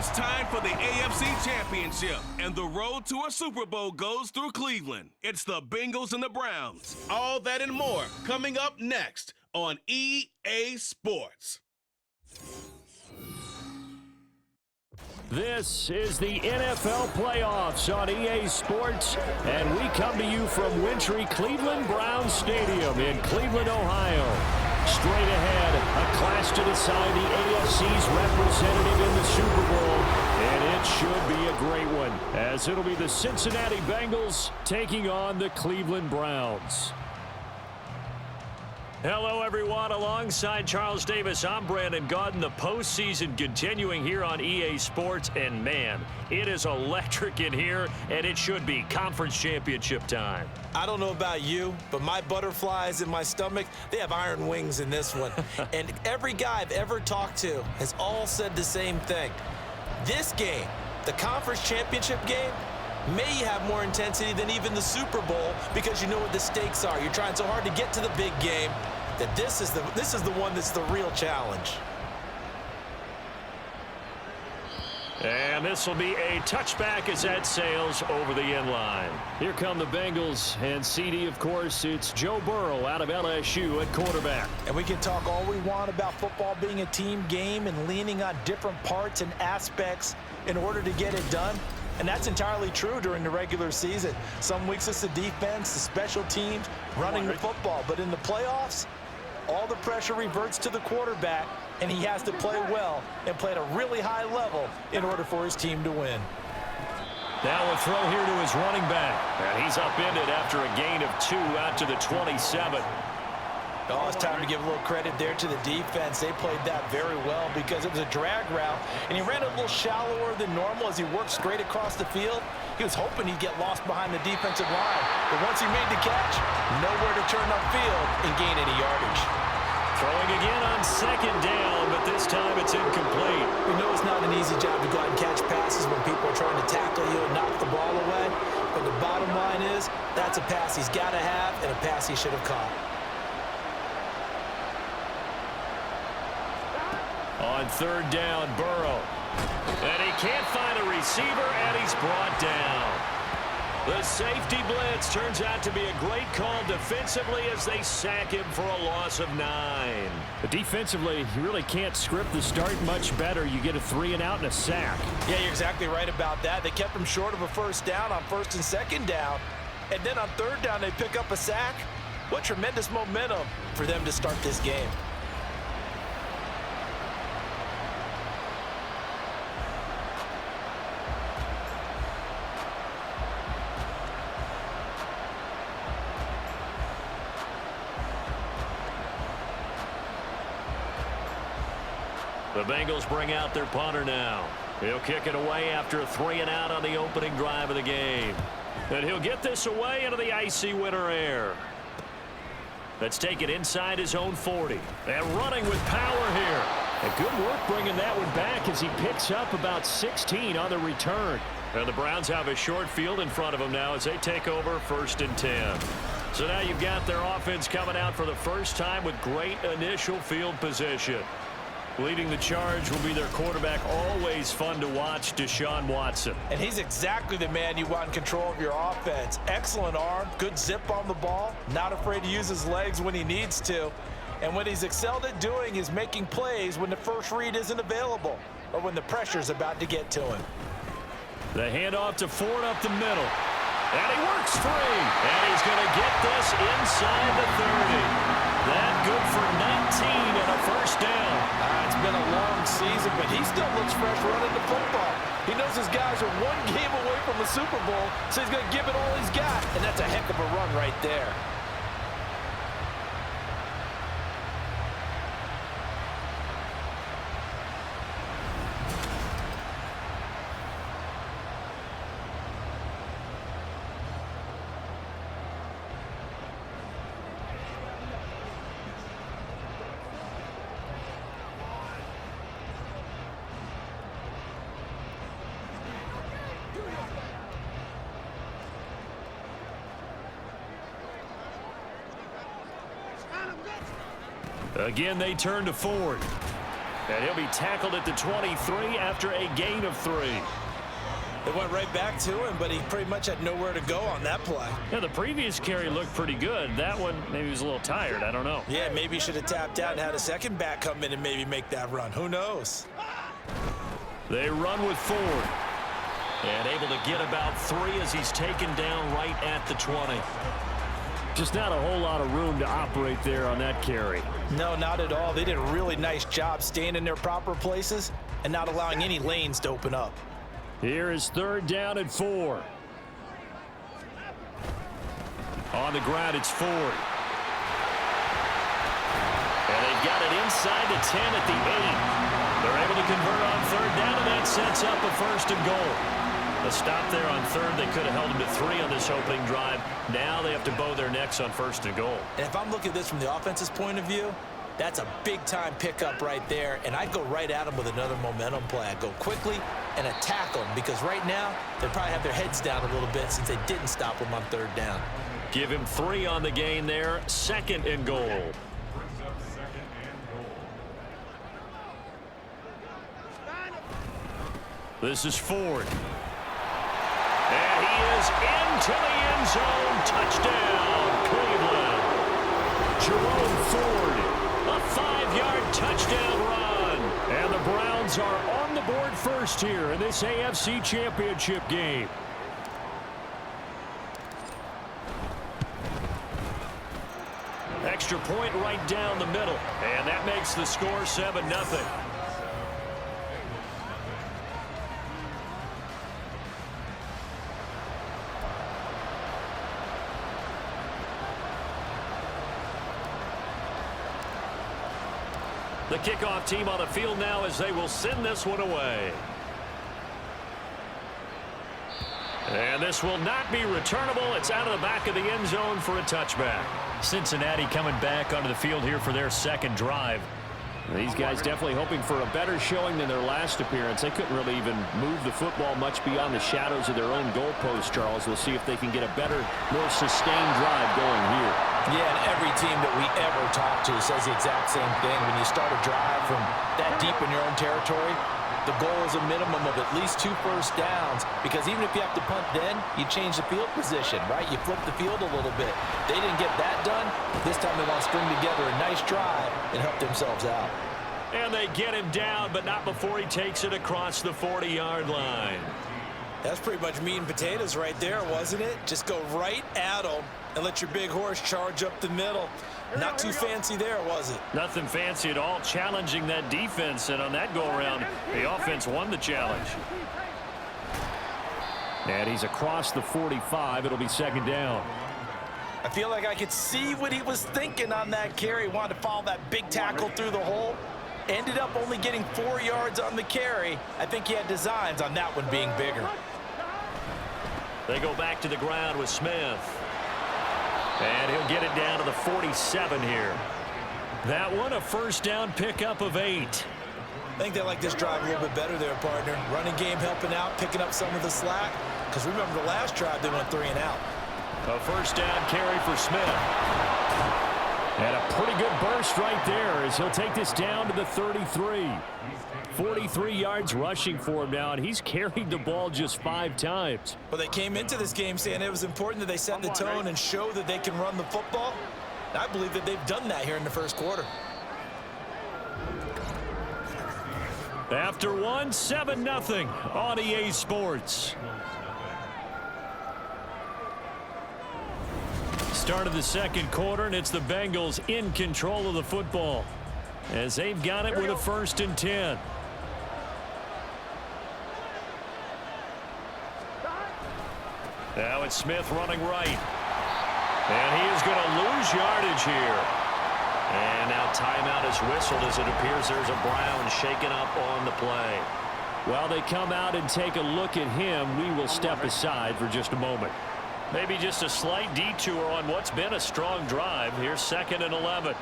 It's time for the AFC Championship, and the road to a Super Bowl goes through Cleveland. It's the Bengals and the Browns. All that and more coming up next on EA Sports. This is the NFL playoffs on EA Sports, and we come to you from wintry Cleveland Browns Stadium in Cleveland, Ohio. Straight ahead, a clash to decide the AFC's representative in the Super Bowl, and it should be a great one, as it'll be the Cincinnati Bengals taking on the Cleveland Browns. Hello, everyone. Alongside Charles Davis, I'm Brandon Gaudin. The postseason continuing here on EA Sports, and man, it is electric in here, and it should be conference championship time. I don't know about you, but my butterflies in my stomach, they have iron wings in this one. And every guy I've ever talked to has all said the same thing. This game, the conference championship game, may have more intensity than even the Super Bowl because you know what the stakes are. You're trying so hard to get to the big game that this is the one that's the real challenge. And this will be a touchback as that sails over the end line. Here come the Bengals, and CD, of course, it's Joe Burrow out of LSU at quarterback. And we can talk all we want about football being a team game and leaning on different parts and aspects in order to get it done. And that's entirely true during the regular season. Some weeks it's the defense, the special teams, running the football. But in the playoffs, all the pressure reverts to the quarterback, and he has to play well and play at a really high level in order for his team to win. Now a throw here to his running back. And he's upended after a gain of 2 out to the 27. Oh, it's time to give a little credit there to the defense. They played that very well because it was a drag route, and he ran a little shallower than normal as he worked straight across the field. He was hoping he'd get lost behind the defensive line, but once he made the catch, nowhere to turn upfield and gain any yardage. Throwing again on second down, but this time it's incomplete. We know it's not an easy job to go out and catch passes when people are trying to tackle you and knock the ball away, but the bottom line is that's a pass he's got to have and a pass he should have caught. On third down, Burrow. And he can't find a receiver, and he's brought down. The safety blitz turns out to be a great call defensively as they sack him for a loss of 9. But defensively, you really can't script the start much better. You get a 3 and out and a sack. Yeah, you're exactly right about that. They kept him short of a first down on first and second down. And then on third down, they pick up a sack. What tremendous momentum for them to start this game. The Bengals bring out their punter now. He'll kick it away after a 3 and out on the opening drive of the game. And he'll get this away into the icy winter air. Let's take it inside his own 40. And running with power here. And good work bringing that one back as he picks up about 16 on the return. And the Browns have a short field in front of them now as they take over 1st and 10. So now you've got their offense coming out for the first time with great initial field position. Leading the charge will be their quarterback, always fun to watch, Deshaun Watson. And he's exactly the man you want in control of your offense. Excellent arm, good zip on the ball, not afraid to use his legs when he needs to. And what he's excelled at doing is making plays when the first read isn't available or when the pressure's about to get to him. The handoff to Ford up the middle. And he works free. And he's going to get this inside the 30. That good for 19 and a first down. It's been a long season, but he still looks fresh running the football. He knows his guys are one game away from the Super Bowl, so he's going to give it all he's got. And that's a heck of a run right there. Again, they turn to Ford. And he'll be tackled at the 23 after a gain of 3. They went right back to him, but he pretty much had nowhere to go on that play. Yeah, the previous carry looked pretty good. That one, maybe he was a little tired. I don't know. Yeah, maybe he should have tapped out and had a second back come in and maybe make that run. Who knows? They run with Ford. And able to get about 3 as he's taken down right at the 20. Just not a whole lot of room to operate there on that carry. No, not at all. They did a really nice job staying in their proper places and not allowing any lanes to open up. Here is 3rd down and 4. On the ground, it's Ford. And they've got it inside the 10 at the 8. They're able to convert on 3rd down, and that sets up a 1st and goal. A stop there on 3rd. They could have held them to 3 on this opening drive. Now they have to bow their necks on 1st and goal. And if I'm looking at this from the offense's point of view, that's a big-time pickup right there, and I'd go right at them with another momentum play. I'd go quickly and attack them because right now they probably have their heads down a little bit since they didn't stop them on 3rd down. Give him 3 on the gain there. 2nd and goal. This is Ford. And he is into the end zone. Touchdown, Cleveland. Jerome Ford. A 5-yard touchdown run. And the Browns are on the board first here in this AFC Championship game. Extra point right down the middle. And that makes the score 7-0. The kickoff team on the field now as they will send this one away. And this will not be returnable. It's out of the back of the end zone for a touchback. Cincinnati coming back onto the field here for their 2nd drive. These guys definitely hoping for a better showing than their last appearance. They couldn't really even move the football much beyond the shadows of their own goalpost, Charles. We'll see if they can get a better, more sustained drive going here. Yeah, and every team that we ever talk to says the exact same thing. When you start a drive from that deep in your own territory, the goal is a minimum of at least 2 first downs, because even if you have to punt then, you change the field position, right? You flip the field a little bit. They didn't get that done. This time they want to string together a nice drive and help themselves out. And they get him down, but not before he takes it across the 40-yard line. That's pretty much meat and potatoes right there, wasn't it? Just go right at them and let your big horse charge up the middle. Not too fancy there, was it? Nothing fancy at all, challenging that defense, and on that go-around, the offense won the challenge. And he's across the 45. It'll be 2nd down. I feel like I could see what he was thinking on that carry. Wanted to follow that big tackle through the hole. Ended up only getting 4 yards on the carry. I think he had designs on that one being bigger. They go back to the ground with Smith. And he'll get it down to the 47 here. That one, a 1st down pickup of 8. I think they like this drive a little bit better there, partner. Running game helping out, picking up some of the slack. Because remember the last drive, they went 3 and out. A 1st down carry for Smith. And a pretty good burst right there as he'll take this down to the 33. 43 yards rushing for him now, and he's carried the ball just 5 times. Well, they came into this game saying it was important that they set the tone and show that they can run the football. And I believe that they've done that here in the 1st quarter. After one, 7-0 on EA Sports. Start of the 2nd quarter, and it's the Bengals in control of the football as they've got it with a 1st and 10. Now it's Smith running right. And he is going to lose yardage here. And now timeout is whistled as it appears there's a Brown shaken up on the play. While they come out and take a look at him, we will step aside for just a moment. Maybe just a slight detour on what's been a strong drive. Here's 2nd and 11.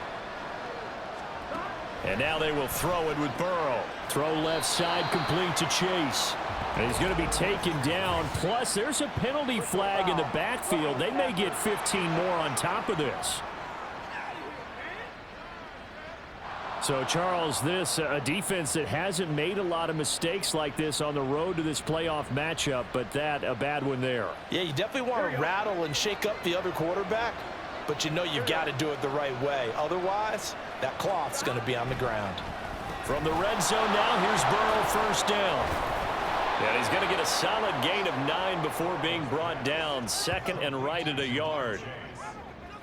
And now they will throw it with Burrow. Throw left side, complete to Chase. And he's going to be taken down. Plus, there's a penalty flag in the backfield. They may get 15 more on top of this. So, Charles, this a defense that hasn't made a lot of mistakes like this on the road to this playoff matchup, but that a bad one there. Yeah, you definitely want to rattle and shake up the other quarterback, but you know you've got to do it the right way. Otherwise, that cloth's going to be on the ground. From the red zone now, here's Burrow, first down. And he's going to get a solid gain of 9 before being brought down, second and right at a yard.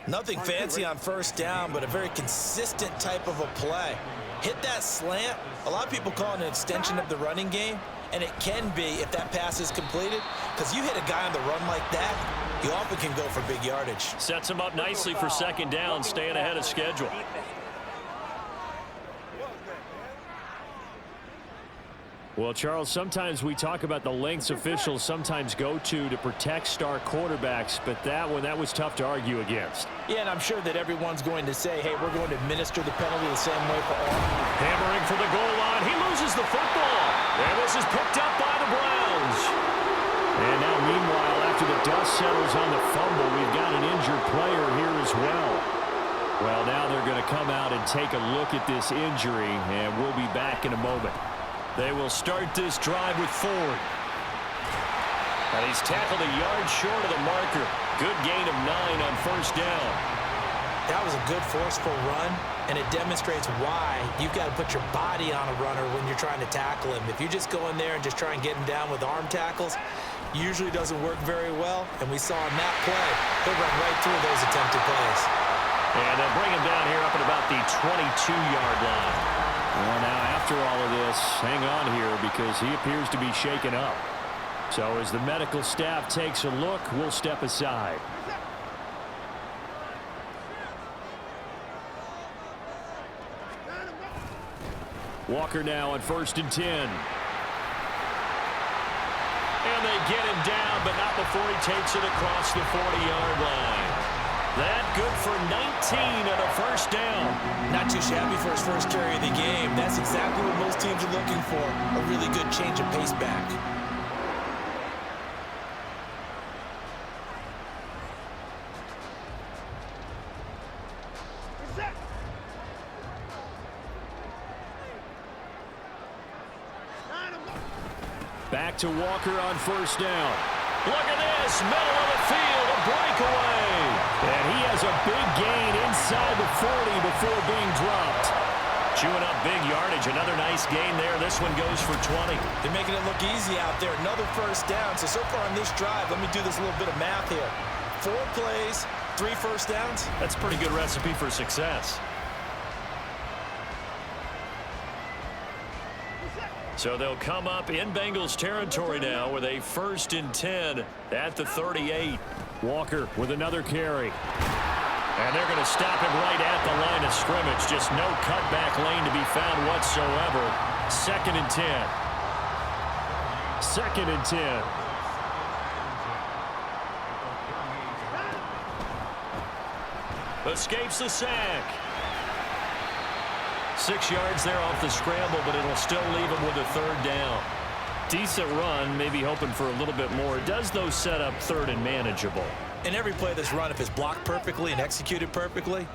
Nothing fancy on first down, but a very consistent type of a play. Hit that slant. A lot of people call it an extension of the running game, and it can be if that pass is completed, because you hit a guy on the run like that, you often can go for big yardage. Sets him up nicely for second down, staying ahead of schedule. Well, Charles, sometimes we talk about the lengths officials sometimes go to protect star quarterbacks, but that was tough to argue against. Yeah, and I'm sure that everyone's going to say, hey, we're going to administer the penalty the same way for all. Hammering for the goal line. He loses the football. And this is picked up by the Browns. And now, meanwhile, after the dust settles on the fumble, we've got an injured player here as well. Well, now they're going to come out and take a look at this injury, and we'll be back in a moment. They will start this drive with Ford. And he's tackled a yard short of the marker. Good gain of 9 on first down. That was a good forceful run, and it demonstrates why you've got to put your body on a runner when you're trying to tackle him. If you just go in there and just try and get him down with arm tackles, usually doesn't work very well. And we saw in that play, he'll run right through those attempted plays. And they'll bring him down here up at about the 22-yard line. Well, now, after all of this, hang on here because he appears to be shaken up. So as the medical staff takes a look, we'll step aside. Walker now on 1st and 10. And they get him down, but not before he takes it across the 40-yard line. That good for 19 and a first down. Not too shabby for his first carry of the game. That's exactly what most teams are looking for. A really good change of pace back. Back to Walker on first down. Look at this, middle of the field, a breakaway. And he has a big gain inside the 40 before being dropped. Chewing up big yardage, another nice gain there. This one goes for 20. They're making it look easy out there. Another first down. So far on this drive, let me do this little bit of math here. 4 plays, 3 first downs. That's a pretty good recipe for success. So they'll come up in Bengals territory now with a 1st and 10 at the 38. Walker with another carry. And they're going to stop him right at the line of scrimmage. Just no cutback lane to be found whatsoever. 2nd and 10. 2nd and 10. Escapes the sack. 6 yards there off the scramble, but it'll still leave him with a 3rd down. Decent run, maybe hoping for a little bit more. Does those set up 3rd and manageable? And every play that's run, if it's blocked perfectly and executed perfectly,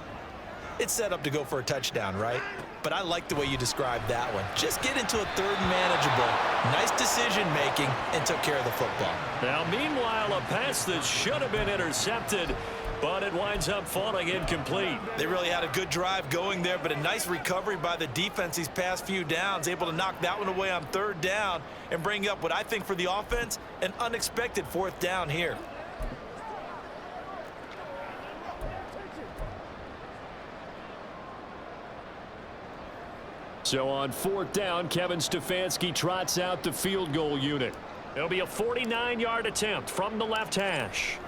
it's set up to go for a touchdown, right? But I like the way you described that one. Just get into a 3rd and manageable. Nice decision-making and took care of the football. Now, meanwhile, a pass that should have been intercepted, but it winds up falling incomplete. They really had a good drive going there, but a nice recovery by the defense these past few downs, able to knock that one away on 3rd down and bring up what I think for the offense, an unexpected 4th down here. So on 4th down, Kevin Stefanski trots out the field goal unit. It'll be a 49-yard attempt from the left hash.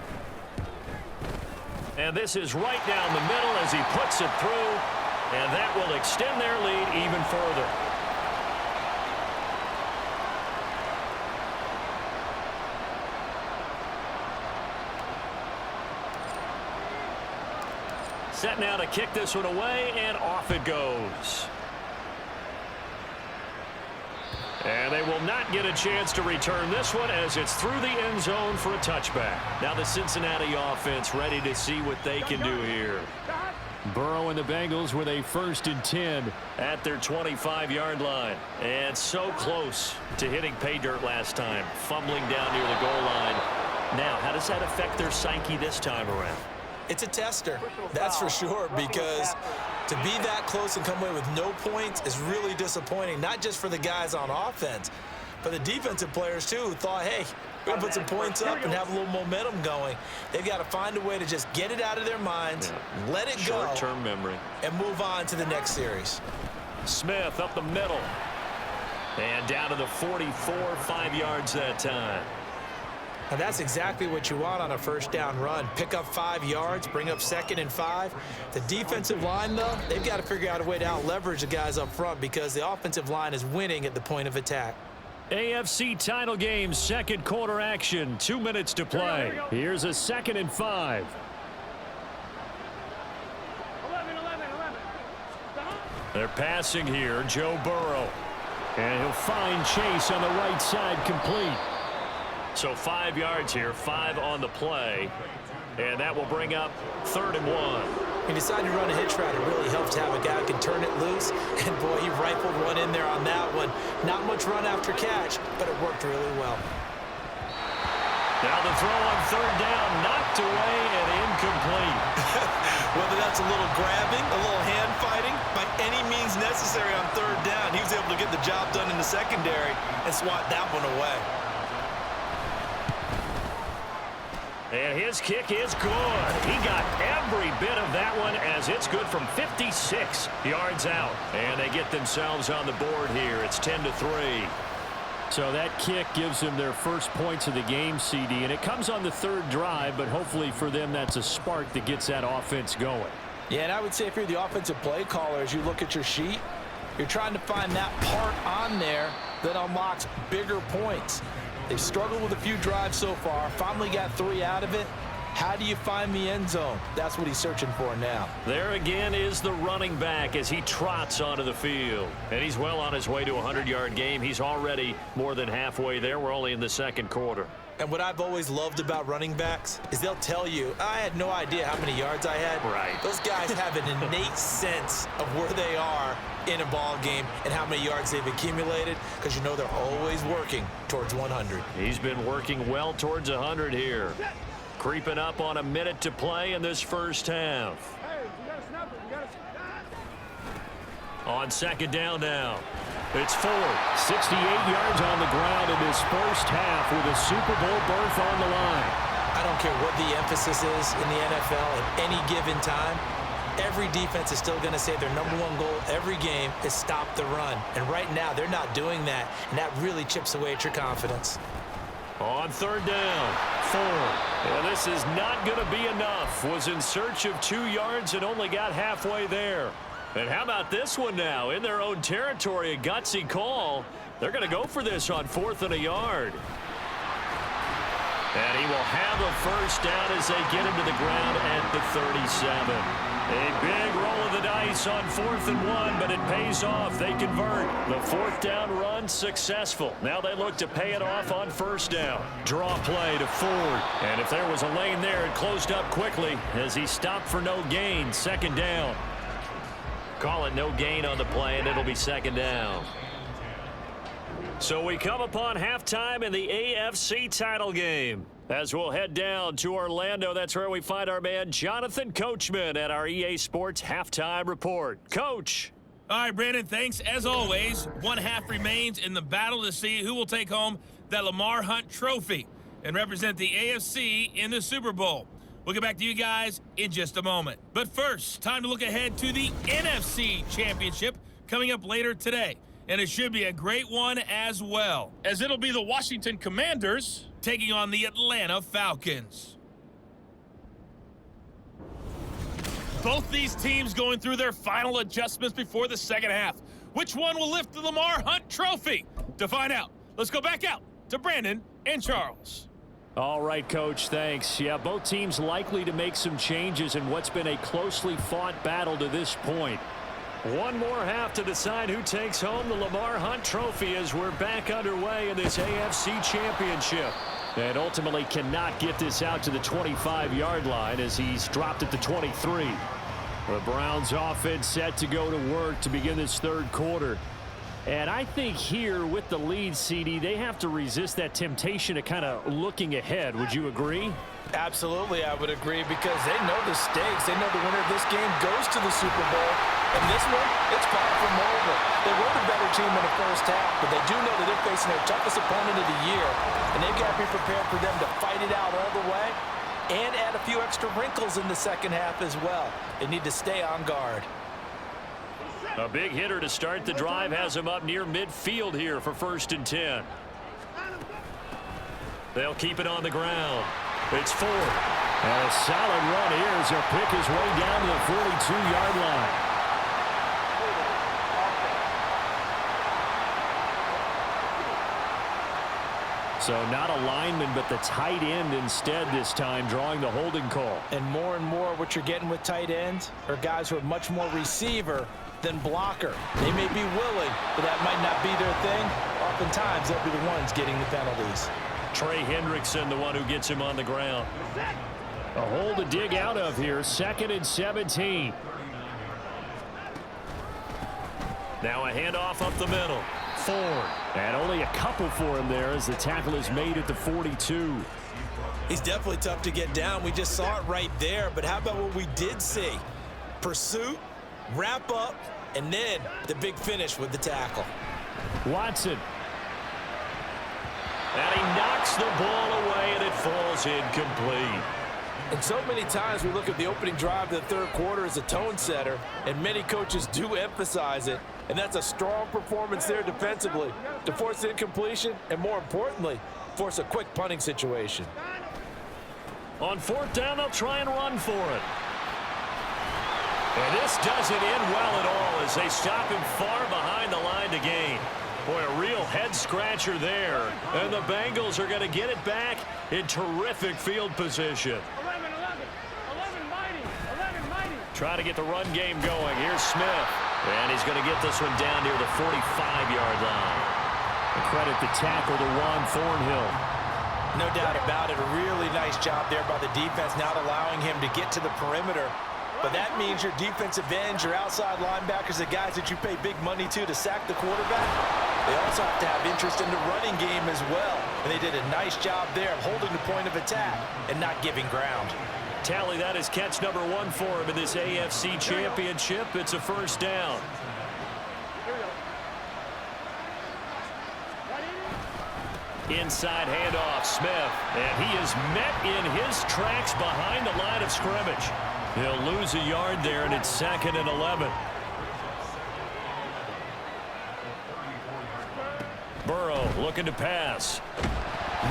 And this is right down the middle as he puts it through, and that will extend their lead even further. Set now to kick this one away, and off it goes. And they will not get a chance to return this one as it's through the end zone for a touchback. Now the Cincinnati offense ready to see what they can do here. Burrow and the Bengals with a 1st and 10 at their 25-yard line. And so close to hitting pay dirt last time, fumbling down near the goal line. Now, how does that affect their psyche this time around? It's a tester, that's for sure, because to be that close and come away with no points is really disappointing, not just for the guys on offense, but the defensive players, too, who thought, hey, we're going to put some points up and have a little momentum going. They've got to find a way to just get it out of their minds, let it go, short-term memory, and move on to the next series. Smith up the middle. And down to the 44, 5 yards that time. Now that's exactly what you want on a 1st down run. Pick up 5 yards, bring up 2nd and 5. The defensive line, though, they've got to figure out a way to out-leverage the guys up front because the offensive line is winning at the point of attack. AFC title game, 2nd quarter action. 2 minutes to play. Here's a 2nd and 5. They're passing here, Joe Burrow. And he'll find Chase on the right side, complete. So 5 yards here, 5 on the play. And that will bring up 3rd and 1. He decided to run a hitch route. It really helps to have a guy who can turn it loose. And, boy, he rifled one in there on that one. Not much run after catch, but it worked really well. Now the throw on 3rd down, knocked away and incomplete. Whether that's a little grabbing, a little hand fighting, by any means necessary on 3rd down, he was able to get the job done in the secondary and swat that one away. And his kick is good. He got every bit of that one as it's good from 56 yards out. And they get themselves on the board here. It's 10-3. So that kick gives them their first points of the game, CD, and it comes on the 3rd drive, but hopefully for them that's a spark that gets that offense going. Yeah, and I would say if you're the offensive play caller, as you look at your sheet, you're trying to find that part on there that unlocks bigger points. They've struggled with a few drives so far, finally got 3 out of it. How do you find the end zone? That's what he's searching for now. There again is the running back as he trots onto the field. And he's well on his way to a 100-yard game. He's already more than halfway there. We're only in the 2nd quarter. And what I've always loved about running backs is they'll tell you, I had no idea how many yards I had. Right. Those guys have an innate sense of where they are in a ball game and how many yards they've accumulated because you know they're always working towards 100. He's been working well towards 100 here. Creeping up on a minute to play in this 1st half. On 2nd down now. It's Ford. 68 yards on the ground in this 1st half with a Super Bowl berth on the line. I don't care what the emphasis is in the NFL at any given time. Every defense is still going to say their #1 goal every game is stop the run. And right now, they're not doing that, and that really chips away at your confidence. On 3rd down, Ford. And this is not going to be enough. Was in search of 2 yards and only got halfway there. And how about this one now? In their own territory, a gutsy call. They're going to go for this on 4th and a yard. And he will have a 1st down as they get him to the ground at the 37. A big roll of the dice on 4th and 1, but it pays off. They convert. The 4th down run successful. Now they look to pay it off on 1st down. Draw play to Ford. And if there was a lane there, it closed up quickly as he stopped for no gain. 2nd down. Call it no gain on the play, and it'll be 2nd down. So we come upon halftime in the AFC title game. As we'll head down to Orlando, that's where we find our man Jonathan Coachman at our EA Sports Halftime Report. Coach. All right, Brandon, thanks. As always, 1 half remains in the battle to see who will take home that Lamar Hunt trophy and represent the AFC in the Super Bowl. We'll get back to you guys in just a moment. But first, time to look ahead to the NFC Championship coming up later today. And it should be a great one as well, as it'll be the Washington Commanders taking on the Atlanta Falcons. Both these teams going through their final adjustments before the 2nd half. Which one will lift the Lamar Hunt trophy? To find out, let's go back out to Brandon and Charles. All right, Coach, thanks. Yeah, both teams likely to make some changes in what's been a closely fought battle to this point. One more half to decide who takes home the Lamar Hunt trophy as we're back underway in this AFC Championship. And ultimately cannot get this out to the 25-yard line as he's dropped at the 23. The Browns offense set to go to work to begin this third quarter. And I think here with the lead, CD, they have to resist that temptation of kind of looking ahead. Would you agree? Absolutely, I would agree, because they know the stakes. They know the winner of this game goes to the Super Bowl. And this one, it's far from over. They were the better team in the first half, but they do know that they're facing their toughest opponent of the year. And they've got to be prepared for them to fight it out all the way and add a few extra wrinkles in the second half as well. They need to stay on guard. A big hitter to start the drive has him up near midfield here for 1st and 10. They'll keep it on the ground. It's 4. And a solid run here as he'll pick his way down to the 42-yard line. So not a lineman, but the tight end instead this time, drawing the holding call. And more what you're getting with tight ends are guys who are much more receiver than blocker. They may be willing, but that might not be their thing. Oftentimes, they'll be the ones getting the penalties. Trey Hendrickson, the one who gets him on the ground. A hole to dig out of here, 2nd and 17. Now a handoff up the middle. Ford. And only a couple for him there as the tackle is made at the 42. He's definitely tough to get down. We just saw it right there. But how about what we did see? Pursuit, wrap up, and then the big finish with the tackle. Watson. And he knocks the ball away, and it falls incomplete. And so many times we look at the opening drive of the third quarter as a tone setter, and many coaches do emphasize it. And that's a strong performance there defensively to force incompletion and, more importantly, force a quick punting situation. On 4th down, they'll try and run for it. And this doesn't end well at all as they stop him far behind the line to gain. Boy, a real head-scratcher there. And the Bengals are going to get it back in terrific field position. 11 mighty. Trying to get the run game going. Here's Smith. And he's going to get this one down near the 45-yard line. A credit the tackle to Juan Thornhill. No doubt about it. A really nice job there by the defense, not allowing him to get to the perimeter. But that means your defensive ends, your outside linebackers, the guys that you pay big money to sack the quarterback, they also have to have interest in the running game as well. And they did a nice job there of holding the point of attack and not giving ground. Tally, that is catch number 1 for him in this AFC Championship. It's a 1st down. Inside handoff, Smith. And he is met in his tracks behind the line of scrimmage. He'll lose a yard there, and it's 2nd and 11. Burrow looking to pass.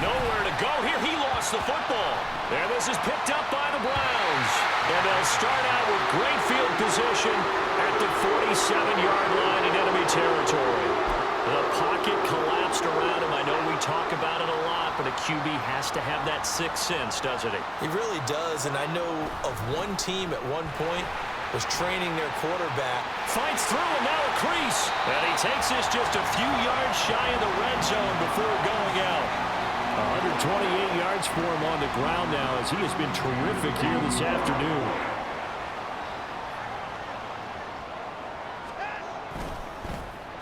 Nowhere to go here. He lost the football. And this is picked up by the Browns. And they'll start out with great field position at the 47-yard line in enemy territory. The pocket collapsed around him. I know we talk about it a lot, but a QB has to have that sixth sense, doesn't he? He really does, and I know of one team at one point was training their quarterback. Fights through, and now a crease. And he takes this just a few yards shy of the red zone before going out. 128 yards for him on the ground now as he has been terrific here this afternoon.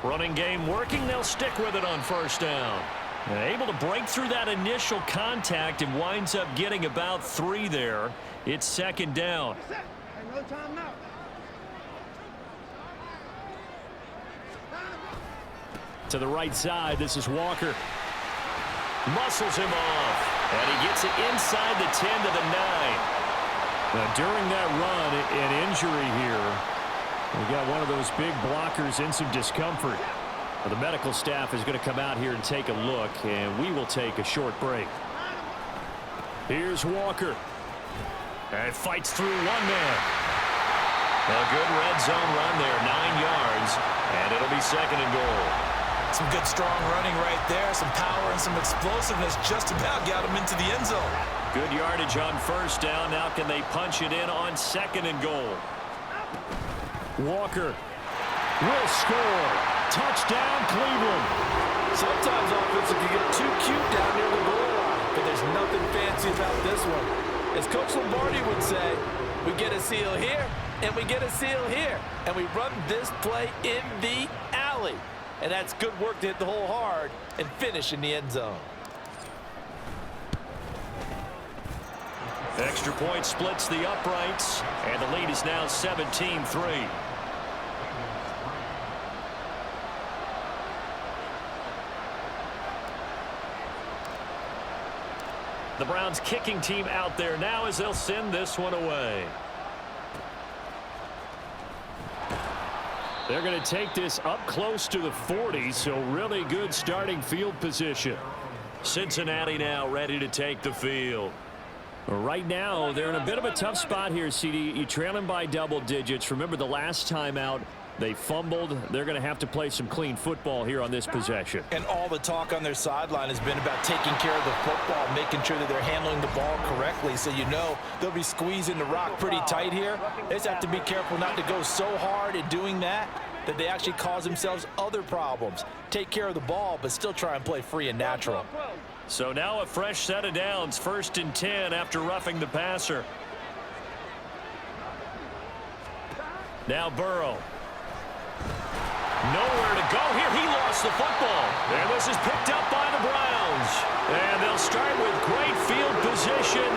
Running game working. They'll stick with it on 1st down. Able to break through that initial contact and winds up getting about 3 there. It's 2nd down. To the right side, this is Walker. Muscles him off. And he gets it inside the 10 to the 9. Now, during that run, an injury here. We got one of those big blockers in some discomfort. The medical staff is going to come out here and take a look, and we will take a short break. Here's Walker. And fights through one man. A good red zone run there, 9 yards, and it'll be 2nd and goal. Some good strong running right there, some power and some explosiveness just about got him into the end zone. Good yardage on 1st down. Now can they punch it in on 2nd and goal? Walker will score. Touchdown, Cleveland. Sometimes offensive can get too cute down near the goal line, but there's nothing fancy about this one. As Coach Lombardi would say, we get a seal here, and we get a seal here. And we run this play in the alley. And that's good work to hit the hole hard and finish in the end zone. Extra point splits the uprights, and the lead is now 17-3. The Browns kicking team out there now as they'll send this one away. They're going to take this up close to the 40, so really good starting field position. Cincinnati now ready to take the field. Right now, they're in a bit of a tough spot here, CD. You trail them by double digits. Remember the last time out, they fumbled. They're going to have to play some clean football here on this possession. And all the talk on their sideline has been about taking care of the football, making sure that they're handling the ball correctly. So you know they'll be squeezing the rock pretty tight here. They just have to be careful not to go so hard at doing that they actually cause themselves other problems. Take care of the ball, but still try and play free and natural. So now a fresh set of downs, 1st and 10 after roughing the passer. Now Burrow. Nowhere to go here. He lost the football. And this is picked up by the Browns. And they'll start with great field position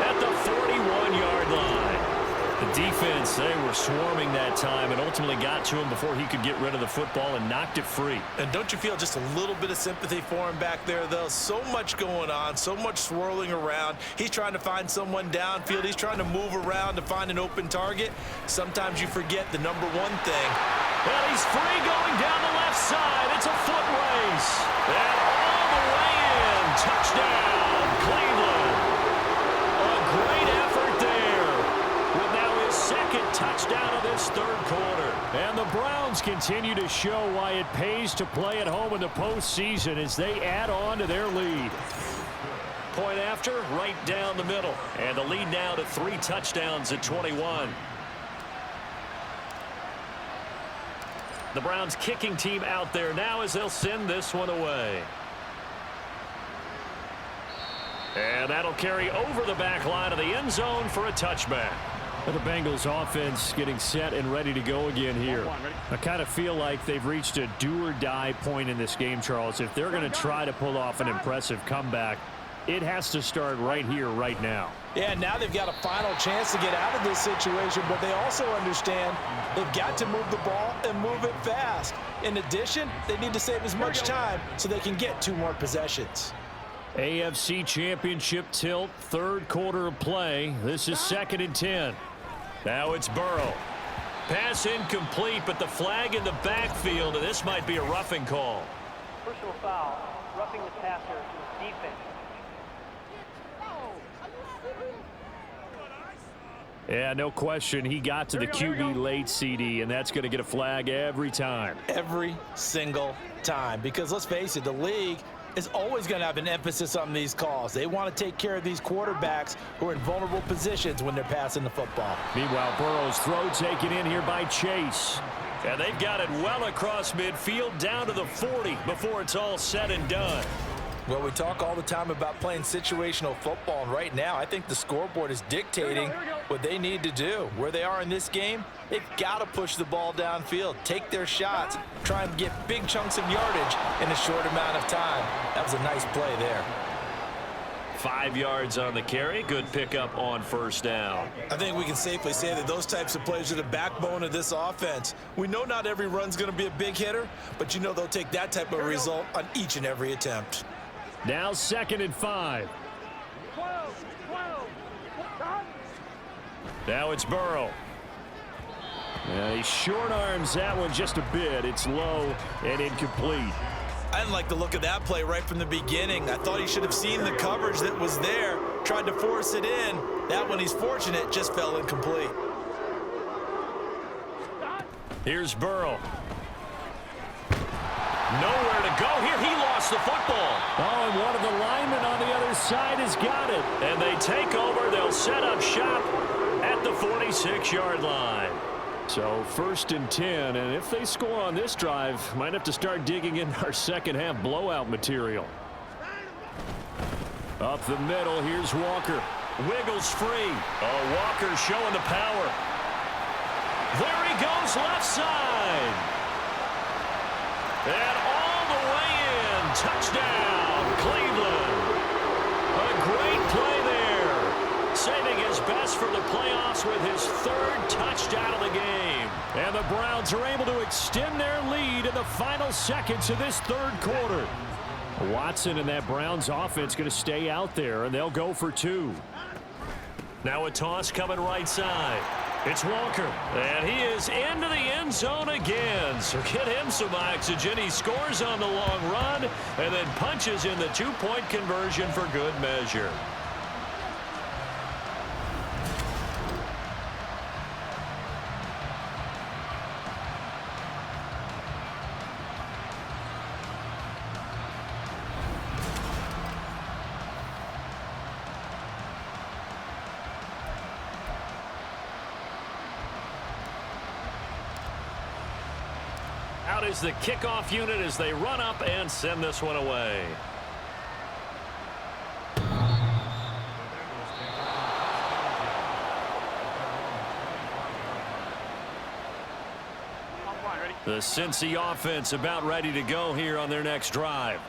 at the 41-yard line. The defense, they were swarming that time and ultimately got to him before he could get rid of the football and knocked it free. And don't you feel just a little bit of sympathy for him back there, though? So much going on, so much swirling around. He's trying to find someone downfield. He's trying to move around to find an open target. Sometimes you forget the number one thing. And he's free going down the left side. It's a foot race. And all the way in. Touchdown, Cleveland. A great effort there. With now his second touchdown of this third quarter. And the Browns continue to show why it pays to play at home in the postseason as they add on to their lead. Point after, right down the middle. And the lead now to 3 touchdowns at 21. The Browns kicking team out there now as they'll send this one away. And that'll carry over the back line of the end zone for a touchback. The Bengals offense getting set and ready to go again here. I kind of feel like they've reached a do-or-die point in this game, Charles. If they're going to try to pull off an impressive comeback, it has to start right here, right now. Yeah, now they've got a final chance to get out of this situation, but they also understand they've got to move the ball and move it fast. In addition, they need to save as much time so they can get 2 more possessions. AFC Championship tilt, third quarter of play. This is 2nd and 10. Now it's Burrow. Pass incomplete, but the flag in the backfield, and this might be a roughing call. Personal foul, roughing the passer, defense. Yeah, no question. He got to the QB late, CD, and that's going to get a flag every time. Every single time. Because let's face it, the league is always going to have an emphasis on these calls. They want to take care of these quarterbacks who are in vulnerable positions when they're passing the football. Meanwhile, Burrow's throw taken in here by Chase. And they've got it well across midfield down to the 40 before it's all said and done. Well, we talk all the time about playing situational football, and right now I think the scoreboard is dictating what they need to do. Where they are in this game, they've got to push the ball downfield, take their shots, try and get big chunks of yardage in a short amount of time. That was a nice play there. 5 yards on the carry. Good pickup on first down. I think we can safely say that those types of plays are the backbone of this offense. We know not every run's going to be a big hitter, but you know they'll take that type of result on each and every attempt. Now 2nd and 5. Now it's Burrow. He short arms that one just a bit. It's low and incomplete. I didn't like the look of that play right from the beginning. I thought he should have seen the coverage that was there, tried to force it in. That one, he's fortunate, just fell incomplete. Here's Burrow. Nowhere to go here. He lost the football. Oh, and one of the linemen on the other side has got it. And they take over. They'll set up shop at the 46-yard line. So 1st and 10, and if they score on this drive, might have to start digging in our second half blowout material. Up the middle, here's Walker. Wiggles free. Oh, Walker showing the power. There he goes left side. And all the way in. Touchdown, Cleveland. A great play there. Saving his best for the playoffs with his third touchdown of the game. And the Browns are able to extend their lead in the final seconds of this third quarter. Watson and that Browns offense going to stay out there, and they'll go for 2. Now a toss coming right side. It's Walker, and he is into the end zone again. So get him some oxygen. He scores on the long run and then punches in the 2-point conversion for good measure. Out is the kickoff unit as they run up and send this one away. The Cincy offense about ready to go here on their next drive.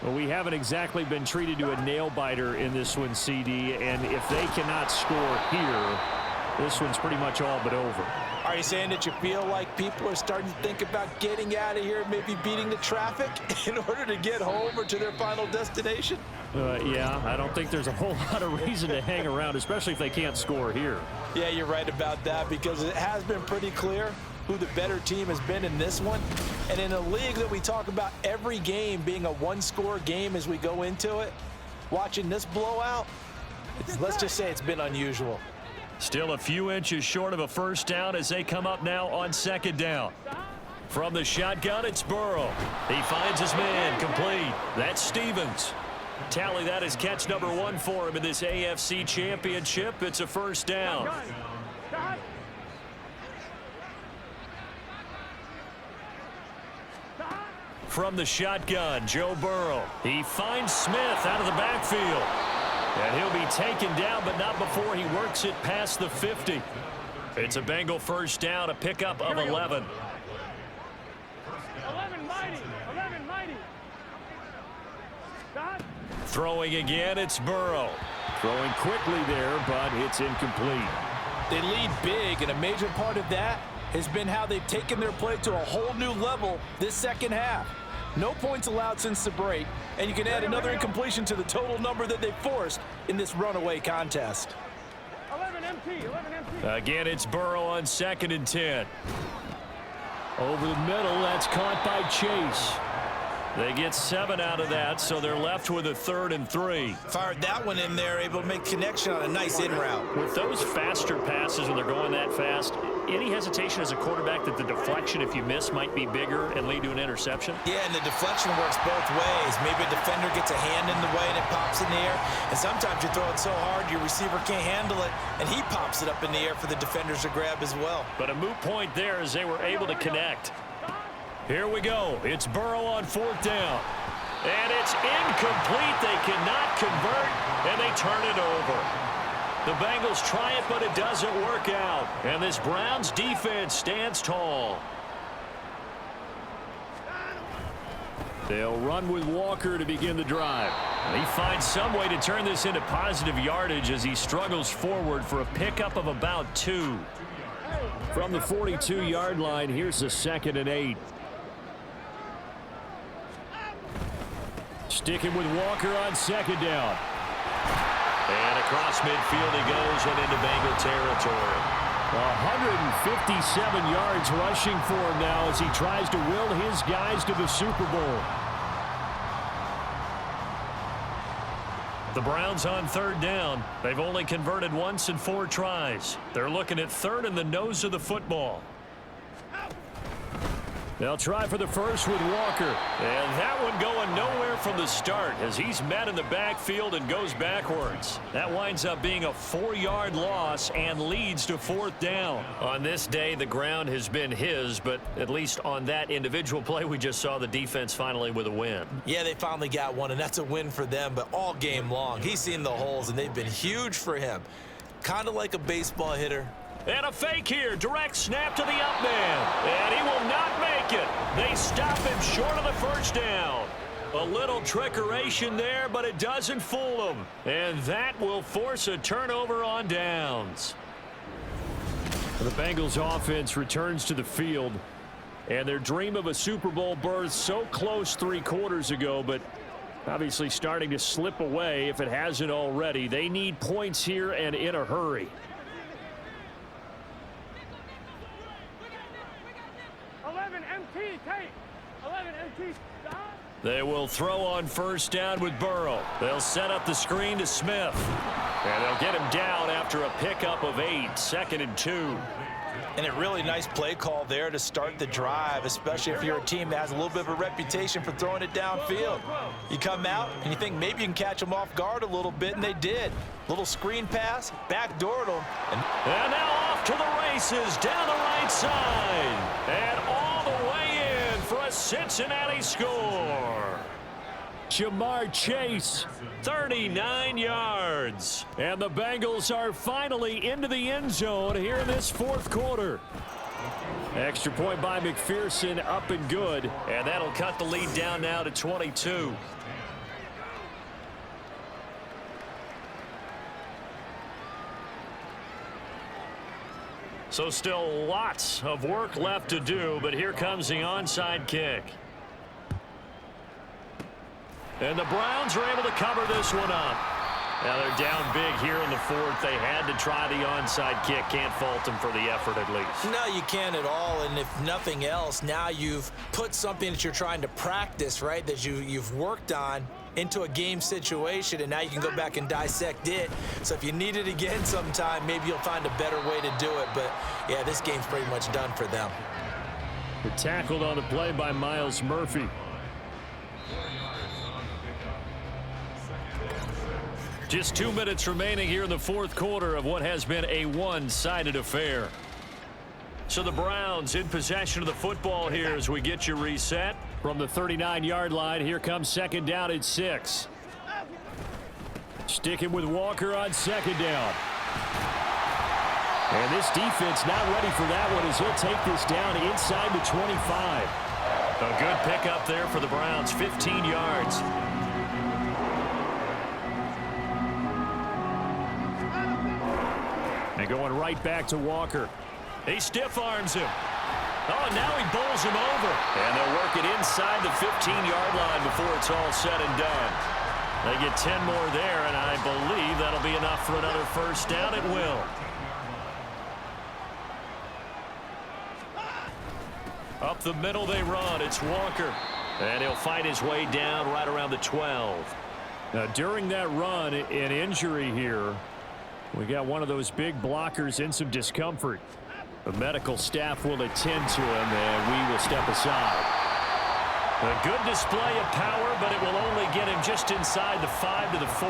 Well, we haven't exactly been treated to a nail-biter in this one, CD, and if they cannot score here, this one's pretty much all but over. Are you saying that you feel like people are starting to think about getting out of here, maybe beating the traffic in order to get home or to their final destination? Yeah, I don't think there's a whole lot of reason to hang around, especially if they can't score here. Yeah, you're right about that, because it has been pretty clear who the better team has been in this one. And in a league that we talk about every game being a one-score game as we go into it, watching this blowout, let's just say it's been unusual. Still a few inches short of a first down as they come up now on second down. From the shotgun, it's Burrow. He finds his man, complete. That's Stevens. Tally that is catch number 1 for him in this AFC Championship. It's a first down. From the shotgun, Joe Burrow. He finds Smith out of the backfield. And he'll be taken down, but not before he works it past the 50. It's a Bengal first down, a pickup of 11. 11 mighty. 11 mighty. Throwing again, it's Burrow. Throwing quickly there, but it's incomplete. They lead big, and a major part of that has been how they've taken their play to a whole new level this second half. No points allowed since the break, and you can add another incompletion to the total number that they forced in this runaway contest. 11 MT. 11 MT. Again, it's Burrow on 2nd and 10. Over the middle, that's caught by Chase. They get 7 out of that, so they're left with a 3rd and 3. Fired that one in there, able to make connection on a nice in route. With those faster passes when they're going that fast, any hesitation as a quarterback that the deflection, if you miss, might be bigger and lead to an interception? Yeah, and the deflection works both ways. Maybe a defender gets a hand in the way and it pops in the air. And sometimes you throw it so hard your receiver can't handle it, and he pops it up in the air for the defenders to grab as well. But a moot point there as they were able to connect. Here we go. It's Burrow on 4th down. And it's incomplete. They cannot convert, and they turn it over. The Bengals try it, but it doesn't work out. And this Browns defense stands tall. They'll run with Walker to begin the drive. He finds some way to turn this into positive yardage as he struggles forward for a pickup of about 2. From the 42-yard line, here's the 2nd and 8. Sticking with Walker on 2nd down. And across midfield he goes and into Bengal territory. 157 yards rushing for him now as he tries to will his guys to the Super Bowl. The Browns on 3rd down. They've only converted once in 4 tries. They're looking at 3rd in the nose of the football. They'll try for the first with Walker. And that one going nowhere from the start as he's met in the backfield and goes backwards. That winds up being a 4-yard loss and leads to 4th down. On this day, the ground has been his, but at least on that individual play, we just saw the defense finally with a win. Yeah, they finally got one, and that's a win for them, but all game long, he's seen the holes, and they've been huge for him. Kind of like a baseball hitter. And a fake here. Direct snap to the up man. And he will not make it. They stop him short of the first down. A little trickeration there, but it doesn't fool him. And that will force a turnover on downs. The Bengals offense returns to the field. And their dream of a Super Bowl berth so close 3 quarters ago, but obviously starting to slip away if it hasn't already. They need points here and in a hurry. 11 MT, tape. 11 MT, stop. They will throw on first down with Burrow. They'll set up the screen to Smith. And they'll get him down after a pickup of 8, 2nd and 2. And a really nice play call there to start the drive, especially if you're a team that has a little bit of a reputation for throwing it downfield. You come out and you think maybe you can catch them off guard a little bit, and they did. Little screen pass, backdoored them. And now off to the races down the right side. And all the way in for a Cincinnati score. Jamar Chase, 39 yards. And the Bengals are finally into the end zone here in this 4th quarter. Extra point by McPherson, up and good. And that'll cut the lead down now to 22. So still lots of work left to do, but here comes the onside kick. And the Browns are able to cover this one up. Now they're down big here in the 4th. They had to try the onside kick. Can't fault them for the effort at least. No, you can't at all. And if nothing else, now you've put something that you're trying to practice, right, that you've worked on into a game situation, and now you can go back and dissect it. So if you need it again sometime, maybe you'll find a better way to do it. But, yeah, this game's pretty much done for them. They're tackled on the play by Myles Murphy. Just 2 minutes remaining here in the 4th quarter of what has been a one-sided affair. So the Browns in possession of the football here as we get you reset. From the 39-yard line, here comes 2nd down at 6. Sticking with Walker on 2nd down. And this defense not ready for that one as he'll take this down inside the 25. A good pickup there for the Browns, 15 yards. And going right back to Walker. He stiff arms him. Oh, now he bowls him over. And they'll work it inside the 15-yard line before it's all said and done. They get 10 more there, and I believe that'll be enough for another first down. It will. Up the middle they run. It's Walker. And he'll fight his way down right around the 12. Now, during that run, an injury here. We got one of those big blockers in some discomfort. The medical staff will attend to him, and we will step aside. A good display of power, but it will only get him just inside the 5 to the 4.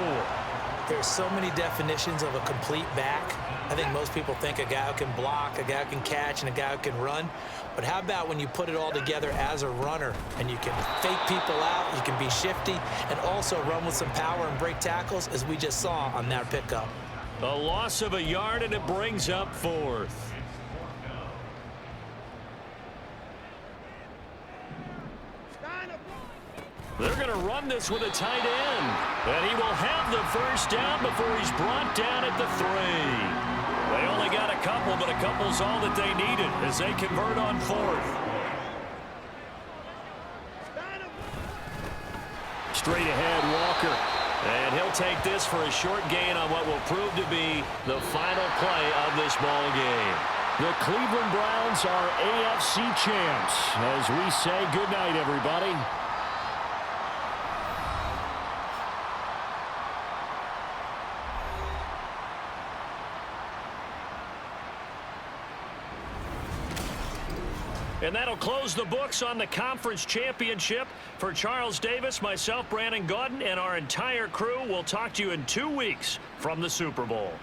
There's so many definitions of a complete back. I think most people think a guy who can block, a guy who can catch, and a guy who can run. But how about when you put it all together as a runner, and you can fake people out, you can be shifty, and also run with some power and break tackles, as we just saw on that pickup. A loss of a yard, and it brings up 4th. They're going to run this with a tight end. And he will have the first down before he's brought down at the 3. They only got a couple, but a couple's all that they needed as they convert on 4th. Straight ahead, Walker. And he'll take this for a short gain on what will prove to be the final play of this ball game. The Cleveland Browns are AFC champs. As we say goodnight, everybody. And that'll close the books on the conference championship. For Charles Davis, myself, Brandon Gaudin, and our entire crew, we'll talk to you in 2 weeks from the Super Bowl.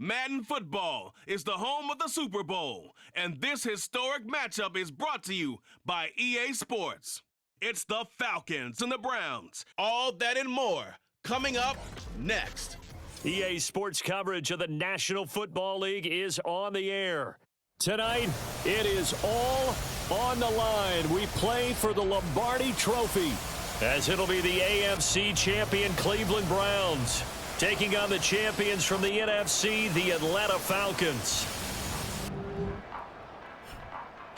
Madden football is the home of the Super Bowl, and this historic matchup is brought to you by EA Sports. It's the Falcons and the Browns. All that and more coming up next. EA Sports coverage of the National Football League is on the air. Tonight, it is all on the line. We play for the Lombardi Trophy, as it'll be the AFC champion Cleveland Browns taking on the champions from the NFC, the Atlanta Falcons.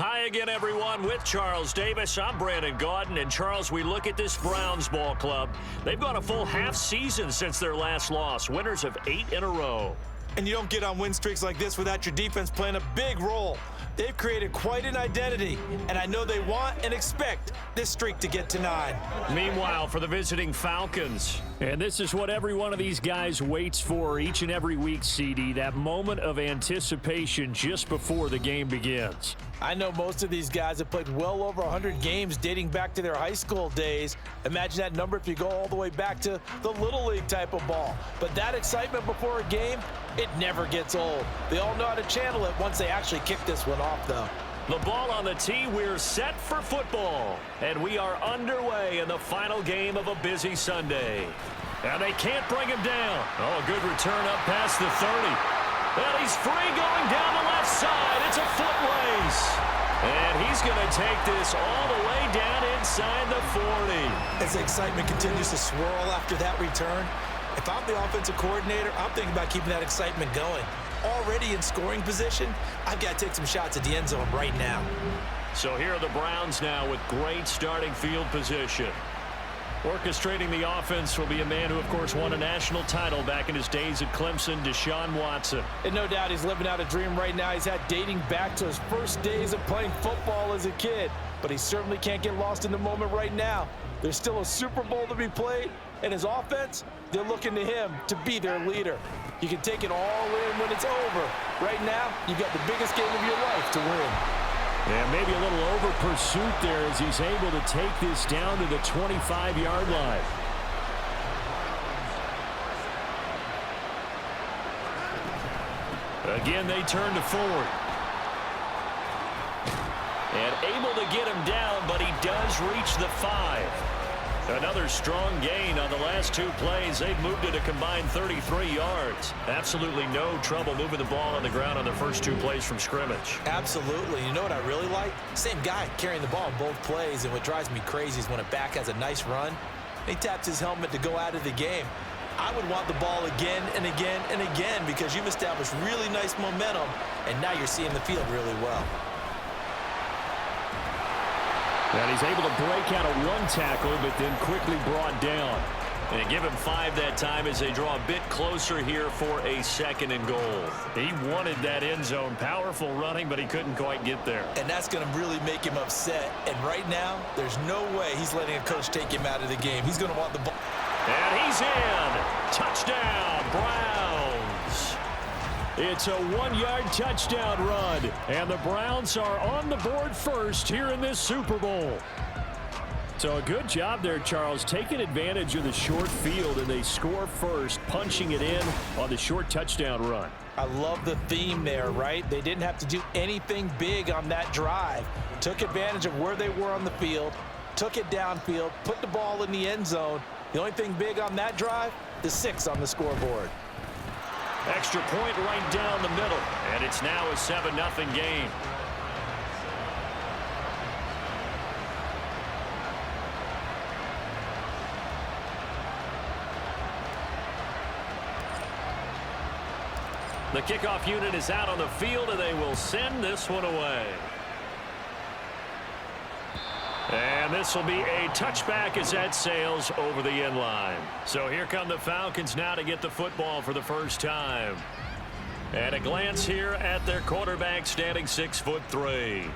Hi again, everyone. With Charles Davis, I'm Brandon Gaudin. And, Charles, we look at this Browns ball club. They've gone a full half season since their last loss. Winners of 8 in a row. And you don't get on win streaks like this without your defense playing a big role. They've created quite an identity, and I know they want and expect this streak to get to 9. Meanwhile, for the visiting Falcons. And this is what every one of these guys waits for each and every week, CD, that moment of anticipation just before the game begins. I know most of these guys have played well over 100 games dating back to their high school days. Imagine that number if you go all the way back to the Little League type of ball. But that excitement before a game, it never gets old. They all know how to channel it once they actually kick this one off, though. The ball on the tee, we're set for football. And we are underway in the final game of a busy Sunday. And they can't bring him down. Oh, a good return up past the 30. And he's free going down the left side. It's a foot race. And he's going to take this all the way down inside the 40. As the excitement continues to swirl after that return, if I'm the offensive coordinator, I'm thinking about keeping that excitement going. Already in scoring position, I've got to take some shots at the end zone right now. So here are the Browns now with great starting field position. Orchestrating the offense will be a man who, of course, won a national title back in his days at Clemson, Deshaun Watson. And no doubt he's living out a dream right now he's had dating back to his first days of playing football as a kid. But he certainly can't get lost in the moment right now. There's still a Super Bowl to be played, and his offense, they're looking to him to be their leader. You can take it all in when it's over. Right now, you've got the biggest game of your life to win. And maybe a little over pursuit there as he's able to take this down to the 25-yard line. Again, they turn to Ford. And able to get him down, but he does reach the 5. Another strong gain on the last 2 plays. They've moved it a combined 33 yards. Absolutely no trouble moving the ball on the ground on the first 2 plays from scrimmage. Absolutely. You know what I really like? Same guy carrying the ball in both plays, and what drives me crazy is when a back has a nice run, he taps his helmet to go out of the game. I would want the ball again and again and again because you've established really nice momentum, and now you're seeing the field really well. And he's able to break out of 1 tackle, but then quickly brought down. And give him 5 that time as they draw a bit closer here for a 2nd and goal. He wanted that end zone. Powerful running, but he couldn't quite get there. And that's going to really make him upset. And right now, there's no way he's letting a coach take him out of the game. He's going to want the ball. And he's in. Touchdown, Browns. It's a 1-yard touchdown run. And the Browns are on the board first here in this Super Bowl. So a good job there, Charles, taking advantage of the short field, and they score first, punching it in on the short touchdown run. I love the theme there, right? They didn't have to do anything big on that drive. Took advantage of where they were on the field, took it downfield, put the ball in the end zone. The only thing big on that drive, the 6 on the scoreboard. Extra point right down the middle, and it's now a 7-0 game. The kickoff unit is out on the field, and they will send this one away. And this will be a touchback as that sails over the end line. So here come the Falcons now to get the football for the first time. And a glance here at their quarterback, standing 6'3".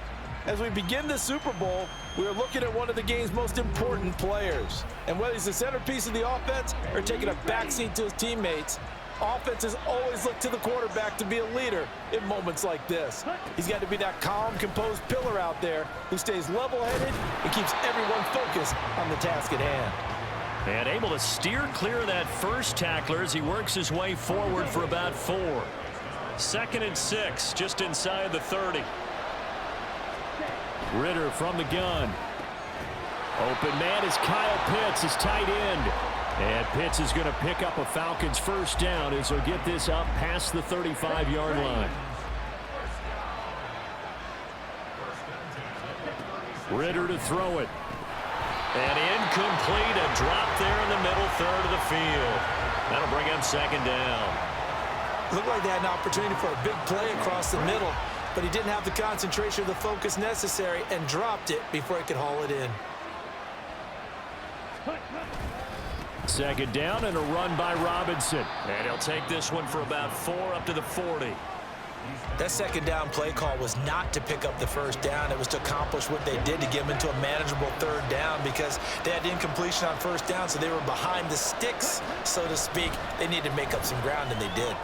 As we begin the Super Bowl, we're looking at one of the game's most important players. And whether he's the centerpiece of the offense or taking a backseat to his teammates, offenses always look to the quarterback to be a leader in moments like this. He's got to be that calm, composed pillar out there who stays level-headed and keeps everyone focused on the task at hand. And able to steer clear of that first tackler as he works his way forward for about 4. 2nd and 6, just inside the 30. Ritter from the gun. Open man is Kyle Pitts, his tight end. And Pitts is going to pick up a Falcons first down as he'll get this up past the 35-yard line. Ritter to throw it. And incomplete, a drop there in the middle third of the field. That'll bring up 2nd down. Looked like they had an opportunity for a big play across the middle. but he didn't have the concentration or the focus necessary and dropped it before he could haul it in. Second down and a run by Robinson. And he'll take this one for about 4 up to the 40. That second down play call was not to pick up the first down. It was to accomplish what they did to get them into a manageable third down because they had incompletion on first down, so they were behind the sticks, so to speak. They needed to make up some ground, and they did.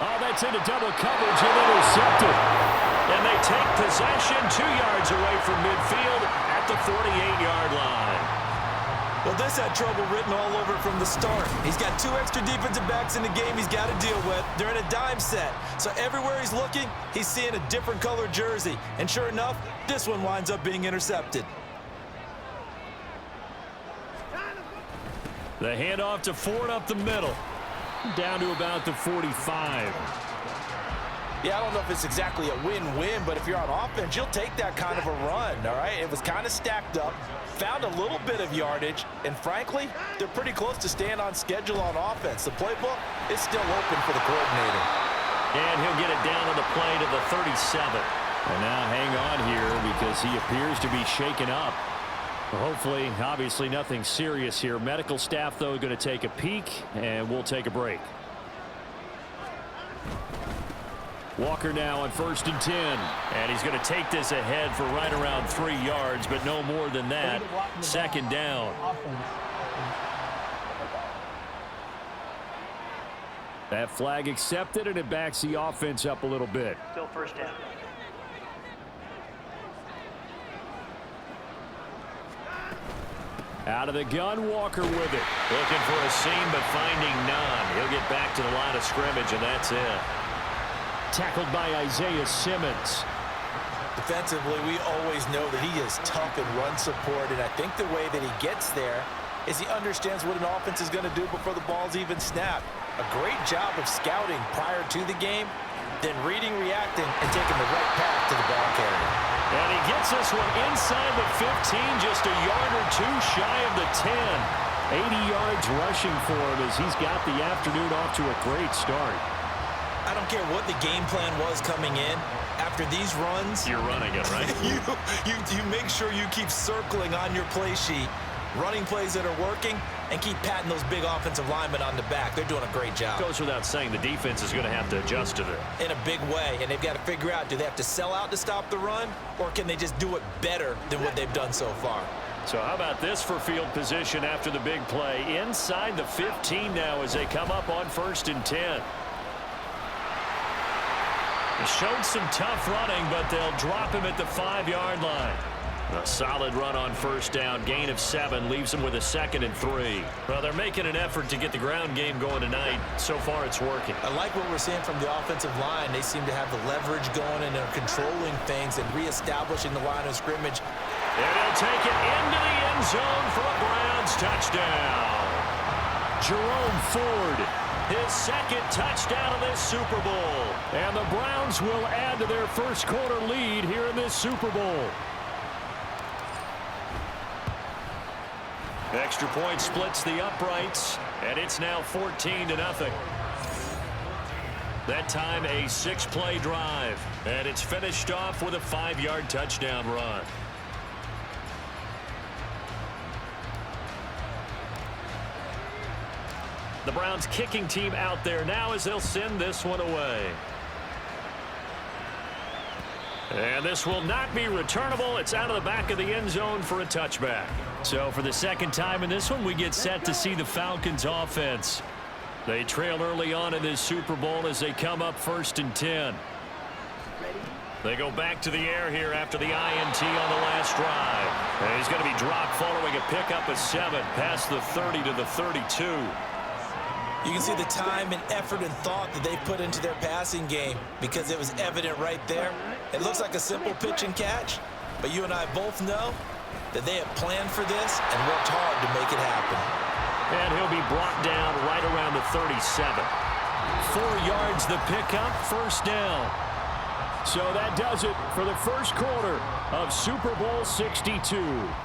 Oh, that's into double coverage and intercepted. And they take possession 2 yards away from midfield at the 48-yard line. Well, this had trouble written all over from the start. He's got 2 extra defensive backs in the game he's got to deal with. They're in a dime set. So everywhere he's looking, he's seeing a different color jersey. And sure enough, this one winds up being intercepted. The handoff to Ford up the middle. Down to about the 45. Yeah, I don't know if it's exactly a win-win, but if you're on offense, you'll take that kind of a run, all right? It was kind of stacked up, found a little bit of yardage, and frankly, they're pretty close to staying on schedule on offense. The playbook is still open for the coordinator. And he'll get it down on the play to the 37. And now hang on here because he appears to be shaken up. Hopefully, obviously nothing serious here. Medical staff, though, going to take a peek, and we'll take a break. Walker now on 1st and 10. And he's going to take this ahead for right around 3 yards, but no more than that. Second down. That flag accepted, and it backs the offense up a little bit. Still first down. Out of the gun, Walker with it. Looking for a seam, but finding none. He'll get back to the line of scrimmage, and that's it. Tackled by Isaiah Simmons. Defensively, we always know that he is tough in run support, and I think the way that he gets there is he understands what an offense is going to do before the ball's even snapped. A great job of scouting prior to the game, then reading, reacting, and taking the right path to the ball carrier. And he gets this one inside the 15, just a yard or 2 shy of the 10. 80 yards rushing for him as he's got the afternoon off to a great start. I don't care what the game plan was coming in. After these runs, you're running it, right? you make sure you keep circling on your play sheet, running plays that are working, and keep patting those big offensive linemen on the back. They're doing a great job. Goes without saying the defense is going to have to adjust to it. In a big way, and they've got to figure out, do they have to sell out to stop the run, or can they just do it better than what they've done so far? So how about this for field position after the big play? Inside the 15 now as they come up on 1st and 10. He showed some tough running, but they'll drop him at the 5-yard line. A solid run on 1st down, gain of 7, leaves him with a 2nd and 3. Well, they're making an effort to get the ground game going tonight. So far, it's working. I like what we're seeing from the offensive line. They seem to have the leverage going, and they're controlling things and reestablishing the line of scrimmage. And he'll take it into the end zone for a Browns touchdown. Jerome Ford, his 2nd touchdown of this Super Bowl. And the Browns will add to their first quarter lead here in this Super Bowl. Extra point splits the uprights, and it's now 14-0. That time a 6-play drive, and it's finished off with a 5-yard touchdown run. The Browns kicking team out there now as they'll send this one away. And this will not be returnable. It's out of the back of the end zone for a touchback. So for the 2nd time in this one, we get set to see the Falcons offense. They trail early on in this Super Bowl as they come up 1st and 10. They go back to the air here after the INT on the last drive. And he's going to be dropped following a pickup of 7 past the 30 to the 32. You can see the time and effort and thought that they put into their passing game because it was evident right there. It looks like a simple pitch and catch, but you and I both know that they have planned for this and worked hard to make it happen. And he'll be brought down right around the 37. 4 yards the pickup, 1st down. So that does it for the first quarter of Super Bowl 62.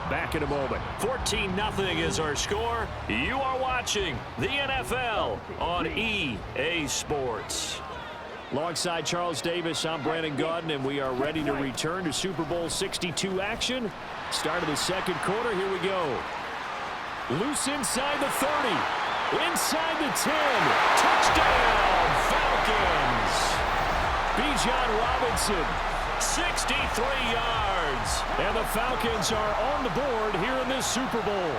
Back in a moment. 14-0 is our score. You are watching the NFL on EA Sports. Alongside Charles Davis, I'm Brandon Gaudin, and we are ready to return to Super Bowl 62 action. Start of the second quarter. Here we go. Loose inside the 30. Inside the 10. Touchdown, Falcons. Bijan Robinson, 63 yards. And the Falcons are on the board here in this Super Bowl.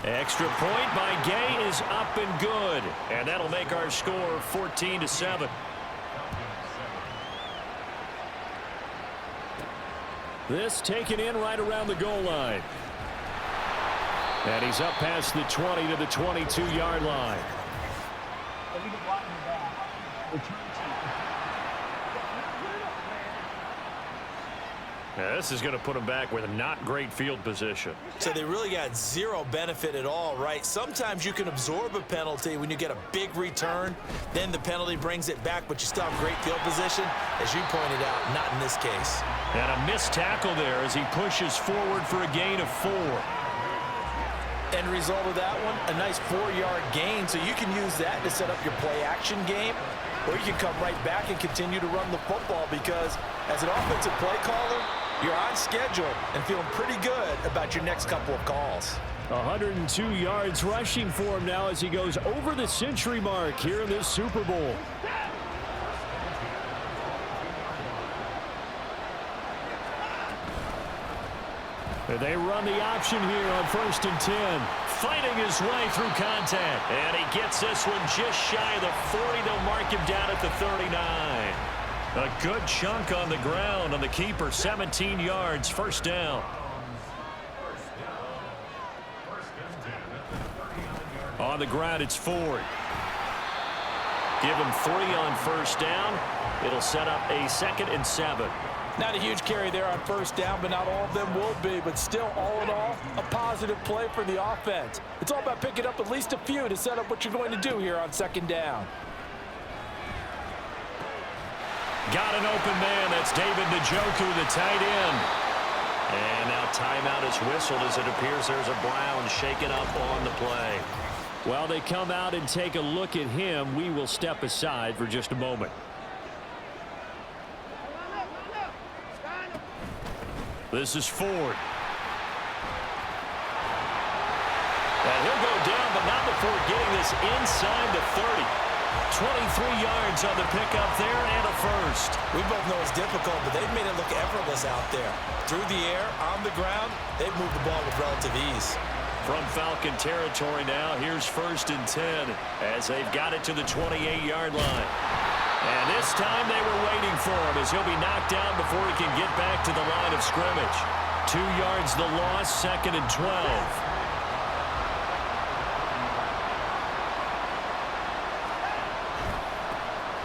Extra point by Gay is up and good. And that'll make our score 14-7. This taken in right around the goal line. And he's up past the 20 to the 22-yard line. Now, this is going to put him back with a not great field position. So they really got zero benefit at all, right? Sometimes you can absorb a penalty when you get a big return. Then the penalty brings it back, but you still have great field position. As you pointed out, not in this case. And a missed tackle there as he pushes forward for a gain of 4. End result of that one, a nice 4-yard gain. So you can use that to set up your play-action game, or you can come right back and continue to run the football because as an offensive play caller, you're on schedule and feeling pretty good about your next couple of calls. 102 yards rushing for him now as he goes over the century mark here in this Super Bowl. They run the option here on 1st and 10. Fighting his way through contact. And he gets this one just shy of the 40. They'll mark him down at the 39. A good chunk on the ground on the keeper. 17 yards, first down. On the ground, it's Ford. Give him 3 on first down. It'll set up a 2nd and 7. Not a huge carry there on first down, but not all of them will be. But still, all in all, a positive play for the offense. It's all about picking up at least a few to set up what you're going to do here on 2nd down. Got an open man. That's David Njoku, the tight end. And now timeout is whistled as it appears there's a Brown shaken up on the play. While they come out and take a look at him, we will step aside for just a moment. This is Ford. And he'll go down, but not before getting this inside the 30. 23 yards on the pickup there and a first. We both know it's difficult, but they've made it look effortless out there. Through the air, on the ground, they've moved the ball with relative ease. From Falcon territory now, here's 1st and 10 as they've got it to the 28-yard line. And this time they were waiting for him as he'll be knocked down before he can get back to the line of scrimmage. 2 yards the loss, 2nd and 12.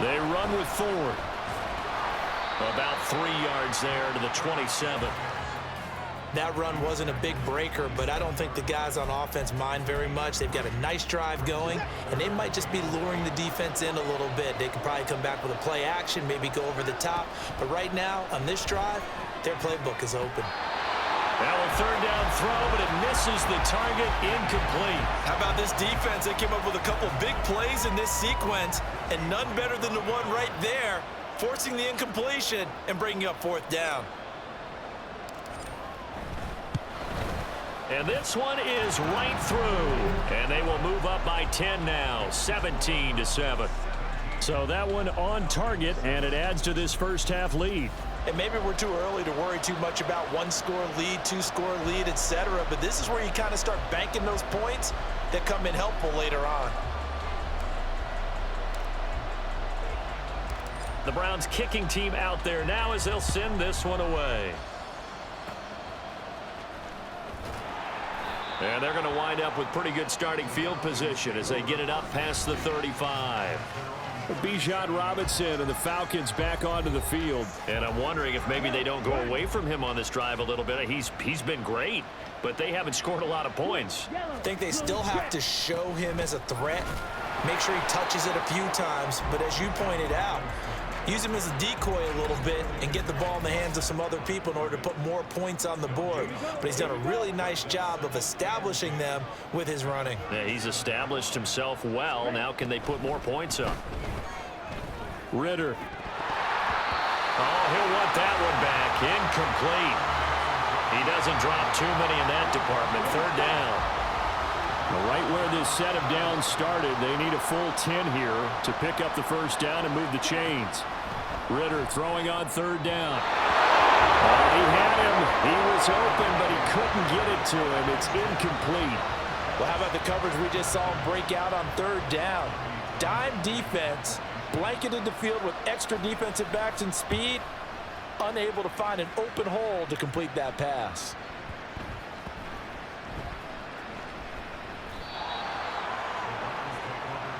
They run with Ford. About 3 yards there to the 27. That run wasn't a big breaker, but I don't think the guys on offense mind very much. They've got a nice drive going, and they might just be luring the defense in a little bit. They could probably come back with a play action, maybe go over the top. But right now, on this drive, their playbook is open. Now a 3rd down throw, but it misses the target, incomplete. How about this defense? They came up with a couple big plays in this sequence, and none better than the one right there, forcing the incompletion and bringing up 4th down. And this one is right through. And they will move up by 10 now, 17-7. So that one on target, and it adds to this first half lead. And maybe we're too early to worry too much about 1-score lead, 2-score lead, etc. But this is where you kind of start banking those points that come in helpful later on. The Browns kicking team out there now as they'll send this one away. And they're going to wind up with pretty good starting field position as they get it up past the 35. Bijan Robinson and the Falcons back onto the field. And I'm wondering if maybe they don't go away from him on this drive a little bit. He's been great, but they haven't scored a lot of points. I think they still have to show him as a threat. Make sure he touches it a few times. But as you pointed out, use him as a decoy a little bit and get the ball in the hands of some other people in order to put more points on the board. But he's done a really nice job of establishing them with his running. Yeah, he's established himself well. Now can they put more points up? Ritter. Oh, he'll want that one back. Incomplete. He doesn't drop too many in that department. Third down. Right where this set of downs started, they need a full 10 here to pick up the first down and move the chains. Ritter throwing on third down. He had him. He was open, but he couldn't get it to him. It's incomplete. Well, how about the coverage we just saw him break out on third down? Dime defense, blanketed the field with extra defensive backs and speed, unable to find an open hole to complete that pass.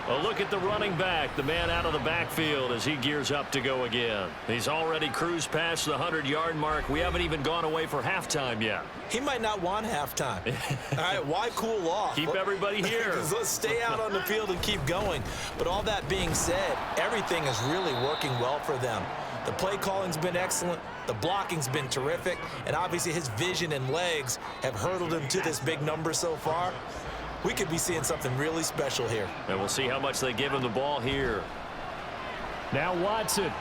A look at the running back, the man out of the backfield as he gears up to go again. He's already cruised past the 100-yard mark. We haven't even gone away for halftime yet. He might not want halftime. All right, why cool off? Keep everybody here. Let's stay out on the field and keep going. But all that being said, everything is really working well for them. The play calling's been excellent. The blocking's been terrific. And obviously his vision and legs have hurdled him to this big number so far. We could be seeing something really special here. And we'll see how much they give him the ball here. Now Watson.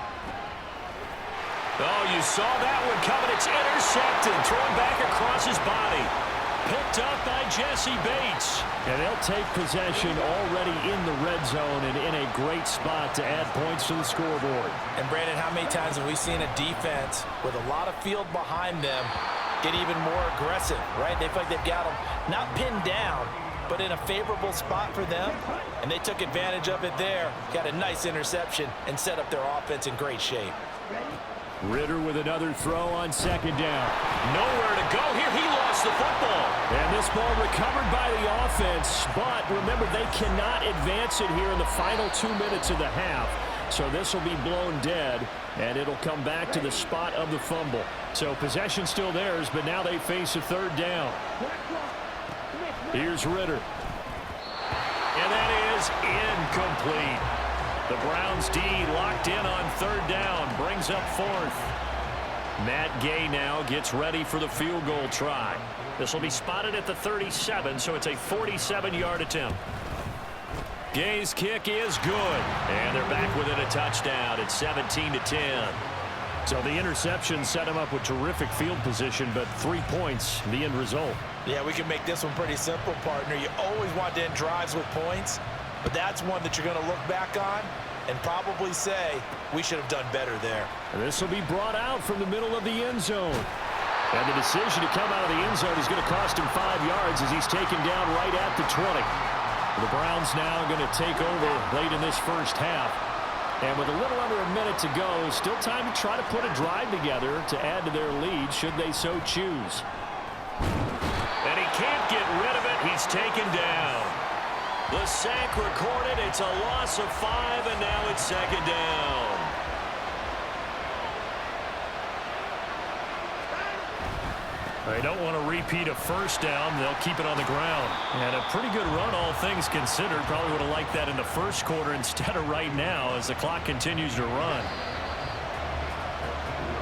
Oh, you saw that one coming. It's intercepted. Thrown back across his body. Picked up by Jesse Bates. And they'll take possession already in the red zone and in a great spot to add points to the scoreboard. And Brandon, how many times have we seen a defense with a lot of field behind them get even more aggressive, right? They feel like they've got them not pinned down, but in a favorable spot for them, and they took advantage of it there, got a nice interception, and set up their offense in great shape. Ritter with another throw on second down. Nowhere to go here. He lost the football. And this ball recovered by the offense, but remember, they cannot advance it here in the final 2 minutes of the half. So this will be blown dead, and it'll come back to the spot of the fumble. So possession still theirs, but now they face a third down. Here's Ritter. And that is incomplete. The Browns D locked in on third down, brings up fourth. Matt Gay now gets ready for the field goal try. This will be spotted at the 37, so it's a 47-yard attempt. Gay's kick is good, and they're back within a touchdown. It's 17-10. So the interception set him up with terrific field position, but 3 points, the end result. Yeah, we can make this one pretty simple, partner. You always want to end drives with points, but that's one that you're going to look back on and probably say, we should have done better there. And this will be brought out from the middle of the end zone. And the decision to come out of the end zone is going to cost him 5 yards as he's taken down right at the 20. The Browns now going to take over late in this first half. And with a little under a minute to go, still time to try to put a drive together to add to their lead should they so choose. And he can't get rid of it. He's taken down. The sack recorded. It's a loss of 5, and now it's second down. They don't want to repeat a first down. They'll keep it on the ground. And a pretty good run, all things considered. Probably would have liked that in the first quarter instead of right now as the clock continues to run.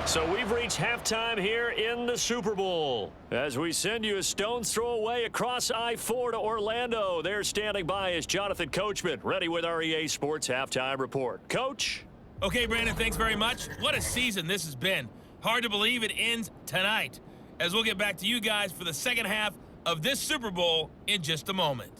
So we've reached halftime here in the Super Bowl. As we send you a stone's throw away across I-4 to Orlando. There standing by is Jonathan Coachman, ready with our EA Sports Halftime Report. Coach? Okay, Brandon, thanks very much. What a season this has been. Hard to believe it ends tonight, as we'll get back to you guys for the second half of this Super Bowl in just a moment.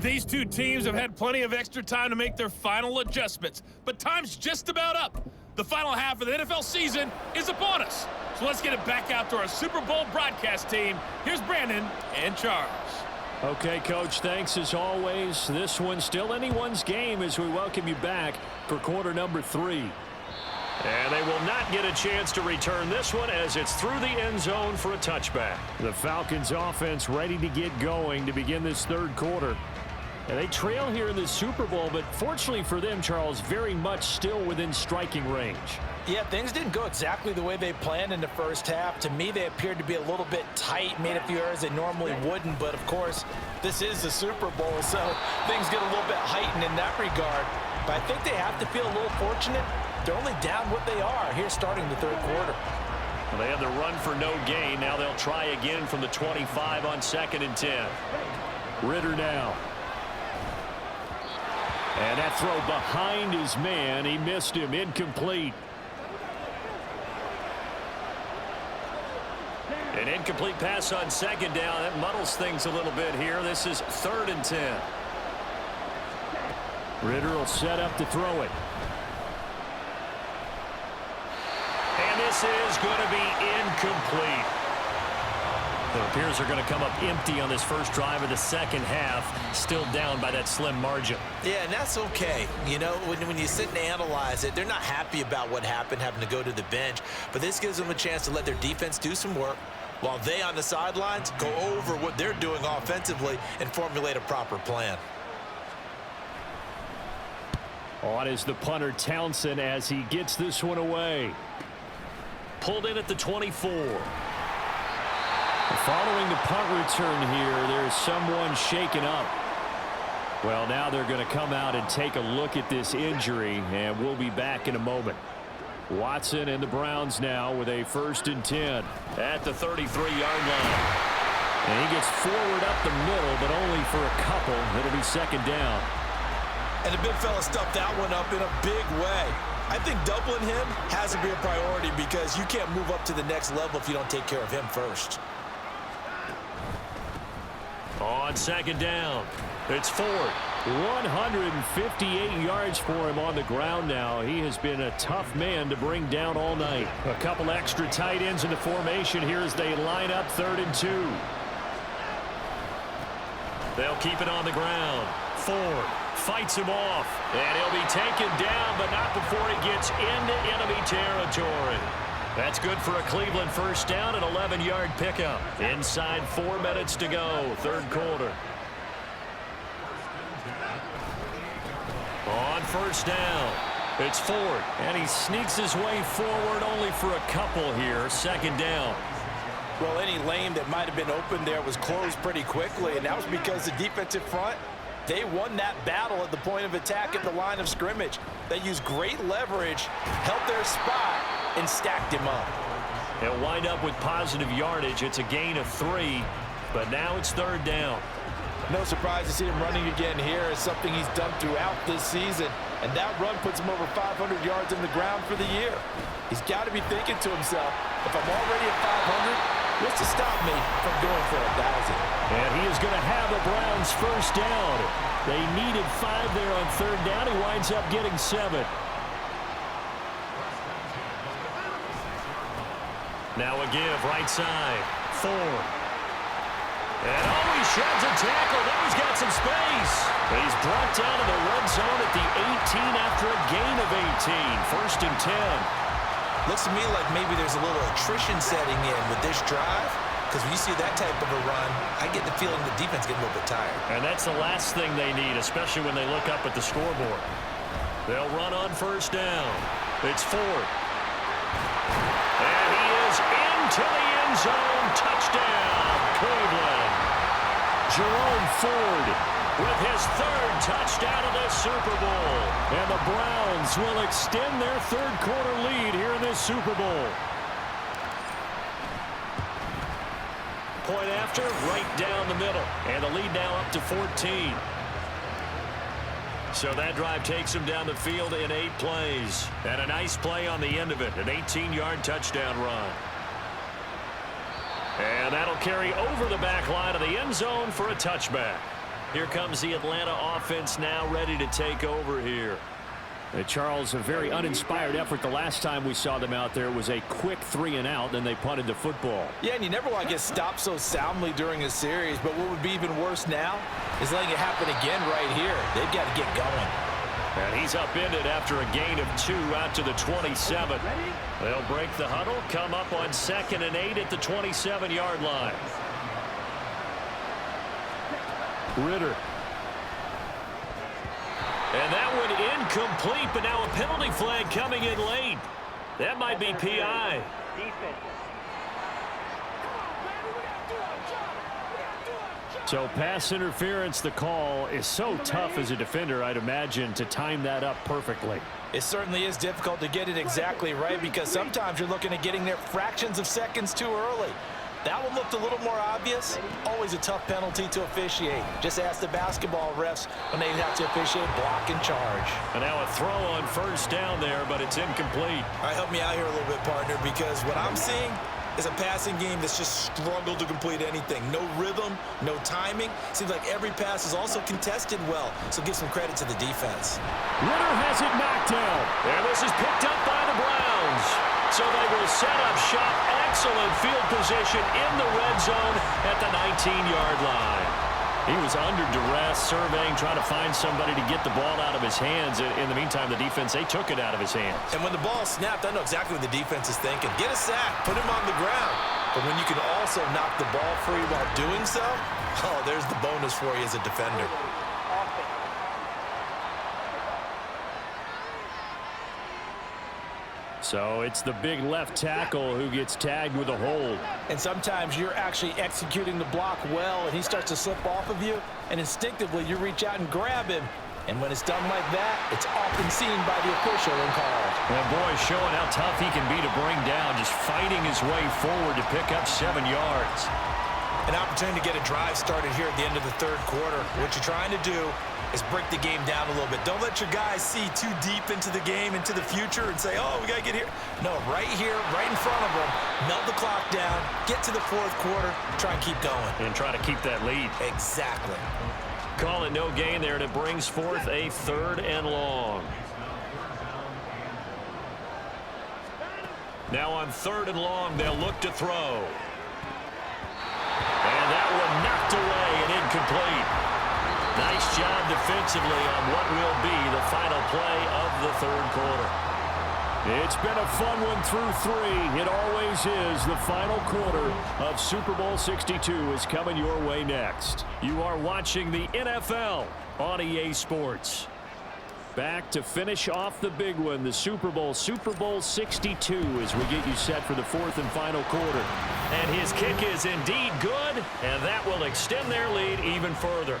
These two teams have had plenty of extra time to make their final adjustments, but time's just about up. The final half of the NFL season is upon us. So let's get it back out to our Super Bowl broadcast team. Here's Brandon and Charles. Okay, Coach, thanks as always. This one's still anyone's game as we welcome you back for quarter number 3. And they will not get a chance to return this one as it's through the end zone for a touchback. The Falcons offense ready to get going to begin this third quarter. And they trail here in the Super Bowl, but fortunately for them, Charles, very much still within striking range. Yeah, things didn't go exactly the way they planned in the first half. To me, they appeared to be a little bit tight, made a few errors they normally wouldn't. But, of course, this is the Super Bowl, so things get a little bit heightened in that regard. But I think they have to feel a little fortunate. They're only down what they are here starting the third quarter. Well, they have the run for no gain. Now they'll try again from the 25 on 2nd and 10. Ritter now. And that throw behind his man. He missed him. Incomplete. An incomplete pass on 2nd down. That muddles things a little bit here. This is 3rd and 10. Ritter will set up to throw it. And this is going to be incomplete. It appears they're going to come up empty on this first drive of the second half, still down by that slim margin. Yeah, and that's okay. You know, when you sit and analyze it, they're not happy about what happened, having to go to the bench. But this gives them a chance to let their defense do some work while they on the sidelines go over what they're doing offensively and formulate a proper plan. On is the punter Townsend as he gets this one away. Pulled in at the 24. Following the punt return here, there's someone shaken up. Well, now they're going to come out and take a look at this injury, and we'll be back in a moment. Watson and the Browns now with a 1st and 10 at the 33-yard line. And he gets forward up the middle, but only for a couple. It'll be 2nd down. And the big fella stuffed that one up in a big way. I think doubling him has to be a priority because you can't move up to the next level if you don't take care of him first. On 2nd down, it's Ford. 158 yards for him on the ground now. He has been a tough man to bring down all night. A couple extra tight ends in the formation here as they line up 3rd and 2. They'll keep it on the ground. Ford fights him off, and he'll be taken down, but not before he gets into enemy territory. That's good for a Cleveland 1st down, an 11-yard pickup. Inside 4 minutes to go, 3rd quarter. On 1st down, it's Ford, and he sneaks his way forward only for a couple here, 2nd down. Well, any lane that might have been open there was closed pretty quickly, and that was because the defensive front, they won that battle at the point of attack at the line of scrimmage. They used great leverage, held their spot, and stacked him up. They'll wind up with positive yardage. It's a gain of 3, but now it's 3rd down. No surprise to see him running again here. It's something he's done throughout this season, and that run puts him over 500 yards in the ground for the year. He's got to be thinking to himself, if I'm already at 500, what's to stop me from going for 1,000? And he is going to have the Browns 1st down. They needed 5 there on 3rd down. He winds up getting 7. Now a give, right side. Ford. And he sheds a tackle. Now he's got some space. He's brought down to the red zone at the 18 after a gain of 18. 1st and 10. Looks to me like maybe there's a little attrition setting in with this drive. Because when you see that type of a run, I get the feeling the defense getting a little bit tired. And that's the last thing they need, especially when they look up at the scoreboard. They'll run on 1st down. It's Ford. And he is into the end zone. Touchdown, Cleveland. Jerome Ford with his 3rd touchdown of the Super Bowl. And the Browns will extend their 3rd quarter lead here in this Super Bowl. Point after, right down the middle. And the lead now up to 14. So that drive takes him down the field in 8 plays. And a nice play on the end of it, an 18-yard touchdown run. And that'll carry over the back line of the end zone for a touchback. Here comes the Atlanta offense now ready to take over here. Charles, a very uninspired effort. The last time we saw them out there was a quick 3-and-out, then they punted the football. Yeah, and you never want to get stopped so soundly during a series, but what would be even worse now is letting it happen again right here. They've got to get going. And he's upended after a gain of 2 out to the 27. They'll break the huddle, come up on 2nd and 8 at the 27-yard line. Ritter. And that one incomplete, but now a penalty flag coming in late. That might be PI. Defense. So pass interference, the call is so tough as a defender, I'd imagine, to time that up perfectly. It certainly is difficult to get it exactly right because sometimes you're looking at getting there fractions of seconds too early. That one looked a little more obvious. Always a tough penalty to officiate. Just ask the basketball refs when they have to officiate block and charge. And now a throw on first down there, but it's incomplete. All right, help me out here a little bit, partner, because what I'm seeing is a passing game that's just struggled to complete anything. No rhythm, no timing. Seems like every pass is also contested well, so give some credit to the defense. Ritter has it knocked down. And this is picked up by the Browns. So they will set up shop. Excellent field position in the red zone at the 19-yard line. He was under duress, surveying, trying to find somebody to get the ball out of his hands. In the meantime, the defense, they took it out of his hands. And when the ball snapped, I know exactly what the defense is thinking. Get a sack, put him on the ground. But when you can also knock the ball free while doing so, oh, there's the bonus for you as a defender. So it's the big left tackle who gets tagged with a hold. And sometimes you're actually executing the block well, and he starts to slip off of you, and instinctively you reach out and grab him. And when it's done like that, it's often seen by the official and called. Well, boy, showing how tough he can be to bring down, just fighting his way forward to pick up 7 yards. An opportunity to get a drive started here at the end of the third quarter. What you're trying to do is break the game down a little bit. Don't let your guys see too deep into the game, into the future, and say, oh, we got to get here. No, right here, right in front of them, melt the clock down, get to the fourth quarter, try and keep going. And try to keep that lead. Exactly. Call it no gain there, and it brings forth a 3rd and long. Now on 3rd and long, they'll look to throw. And that one knocked away and incomplete. Nice job defensively on what will be the final play of the 3rd quarter. It's been a fun one through 3. It always is. The final quarter of Super Bowl 62 is coming your way next. You are watching the NFL on EA Sports. Back to finish off the big one, the Super Bowl 62, as we get you set for the 4th and final quarter. And his kick is indeed good, and that will extend their lead even further.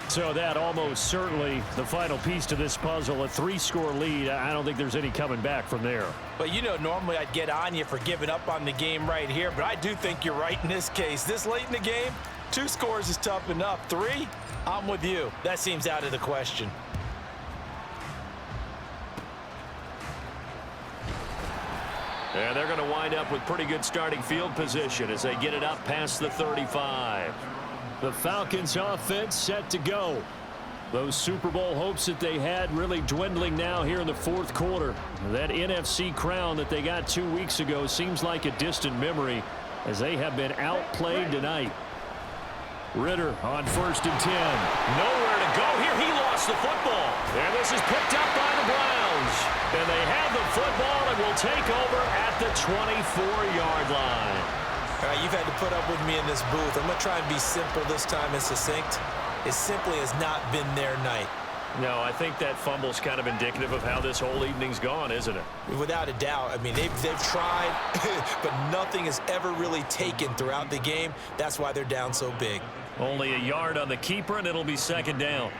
So that almost certainly the final piece to this puzzle, a 3-score lead. I don't think there's any coming back from there. But, you know, normally I'd get on you for giving up on the game right here, but I do think you're right in this case. This late in the game, 2 scores is tough enough. 3, I'm with you. That seems out of the question. And they're going to wind up with pretty good starting field position as they get it up past the 35. The Falcons offense set to go. Those Super Bowl hopes that they had really dwindling now here in the 4th quarter. That NFC crown that they got 2 weeks ago seems like a distant memory as they have been outplayed tonight. Ritter on 1st and 10. Nowhere to go here. He lost the football. And this is picked up by the Browns. And they have the football and will take over at the 24-yard line. All right, you've had to put up with me in this booth. I'm going to try and be simple this time and succinct. It simply has not been their night. No, I think that fumble's kind of indicative of how this whole evening's gone, isn't it? Without a doubt. I mean, they've tried, but nothing has ever really taken throughout the game. That's why they're down so big. Only a yard on the keeper, and it'll be 2nd down.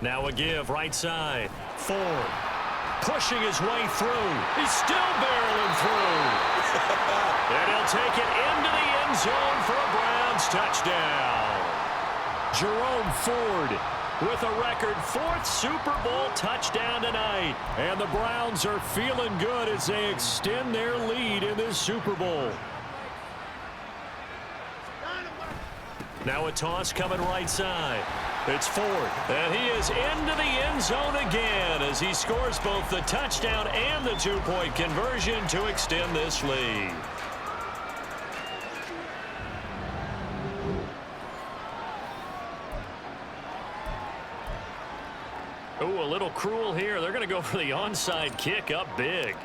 Now a give, right side. Ford pushing his way through. He's still barreling through. And he'll take it into the end zone for a Browns touchdown. Jerome Ford with a record 4th Super Bowl touchdown tonight. And the Browns are feeling good as they extend their lead in this Super Bowl. Now a toss coming right side. It's Ford, and he is into the end zone again as he scores both the touchdown and the 2-point conversion to extend this lead. Ooh, a little cruel here. They're going to go for the onside kick up big.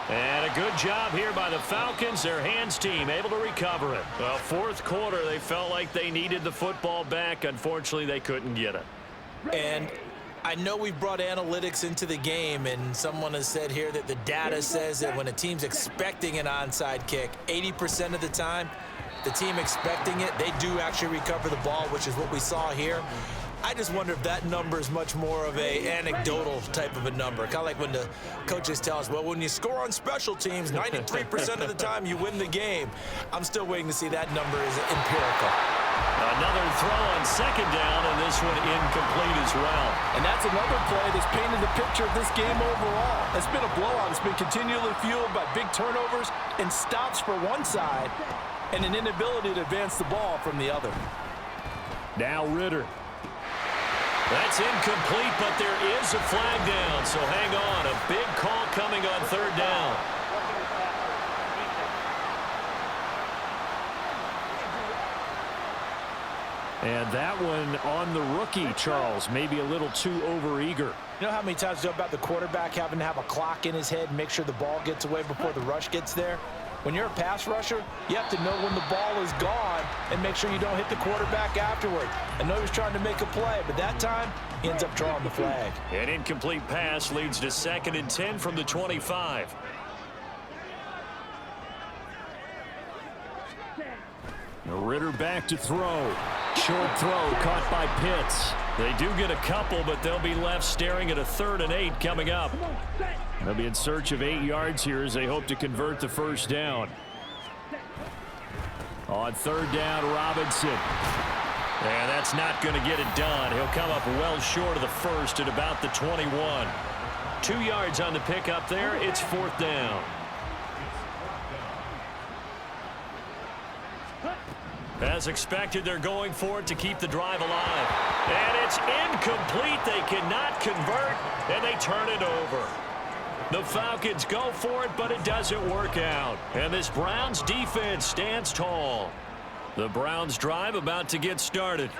And a good job here by the Falcons. Their hands team able to recover it. Well, fourth quarter, they felt like they needed the football back. Unfortunately, they couldn't get it. And I know we've brought analytics into the game, and someone has said here that the data says that when a team's expecting an onside kick, 80% of the time, the team expecting it, they do actually recover the ball, which is what we saw here. I just wonder if that number is much more of a anecdotal type of a number. Kind of like when the coaches tell us, well, when you score on special teams, 93% of the time you win the game. I'm still waiting to see that number is empirical. Another throw on second down, and this one incomplete as well. And that's another play that's painted the picture of this game overall. It's been a blowout. It's been continually fueled by big turnovers and stops for one side and an inability to advance the ball from the other. Now Ritter. That's incomplete, but there is a flag down, so hang on. A big call coming on third down. And that one on the rookie, Charles, maybe a little too overeager. You know how many times you know about the quarterback having to have a clock in his head and make sure the ball gets away before the rush gets there? When you're a pass rusher, you have to know when the ball is gone and make sure you don't hit the quarterback afterward. I know he was trying to make a play, but that time he ends up drawing the flag. An incomplete pass leads to 2nd and 10 from the 25. Ritter back to throw. Short throw caught by Pitts. They do get a couple, but they'll be left staring at a 3rd and 8 coming up. They'll be in search of 8 yards here as they hope to convert the first down. On 3rd down, Robinson. And that's not going to get it done. He'll come up well short of the first at about the 21. 2 yards on the pickup there. It's 4th down. As expected, they're going for it to keep the drive alive. And it's incomplete. They cannot convert, and they turn it over. The Falcons go for it, but it doesn't work out. And this Browns defense stands tall. The Browns drive about to get started.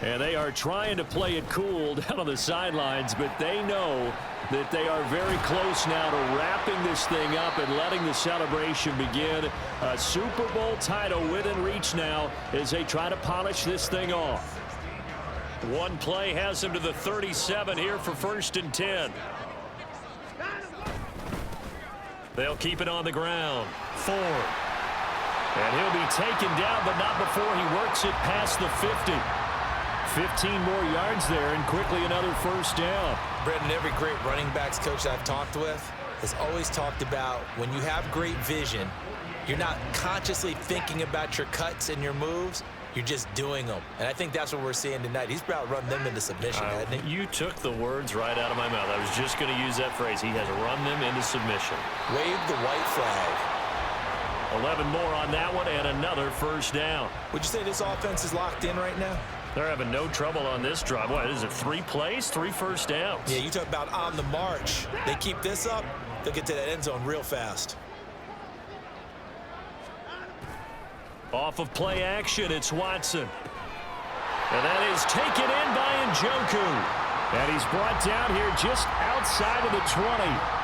And they are trying to play it cool down on the sidelines, but they know that they are very close now to wrapping this thing up and letting the celebration begin. A Super Bowl title within reach now as they try to polish this thing off. One play has them to the 37 here for 1st and 10. They'll keep it on the ground. Ford. And he'll be taken down, but not before he works it past the 50. 15 more yards there, and quickly another first down. Brendan, every great running backs coach I've talked with has always talked about when you have great vision, you're not consciously thinking about your cuts and your moves. You're just doing them. And I think that's what we're seeing tonight. He's about to run them into submission, hasn't he? You took the words right out of my mouth. I was just going to use that phrase. He has run them into submission. Wave the white flag. 11 more on that one, and another first down. Would you say this offense is locked in right now? They're having no trouble on this drive. What is it, 3 plays, 3 first downs? Yeah, you talk about on the march. They keep this up, they'll get to that end zone real fast. Off of play action, it's Watson. And that is taken in by Njoku. And he's brought down here just outside of the 20.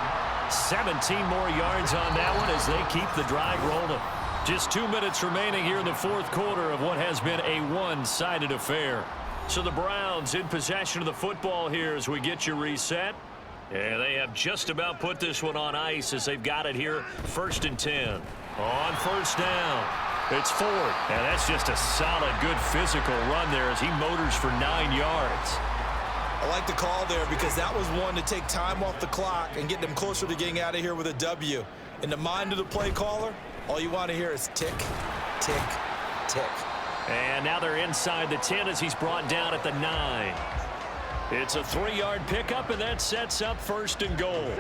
17 more yards on that one as they keep the drive rolling. Just 2 minutes remaining here in the 4th quarter of what has been a one-sided affair. So the Browns in possession of the football here as we get you reset. And they have just about put this one on ice as they've got it here. 1st and 10. On first down, it's Ford. And that's just a solid, good physical run there as he motors for 9 yards. I like the call there because that was one to take time off the clock and get them closer to getting out of here with a W. In the mind of the play caller, all you want to hear is tick, tick, tick. And now they're inside the 10 as he's brought down at the 9. It's a 3-yard pickup, and that sets up 1st and goal.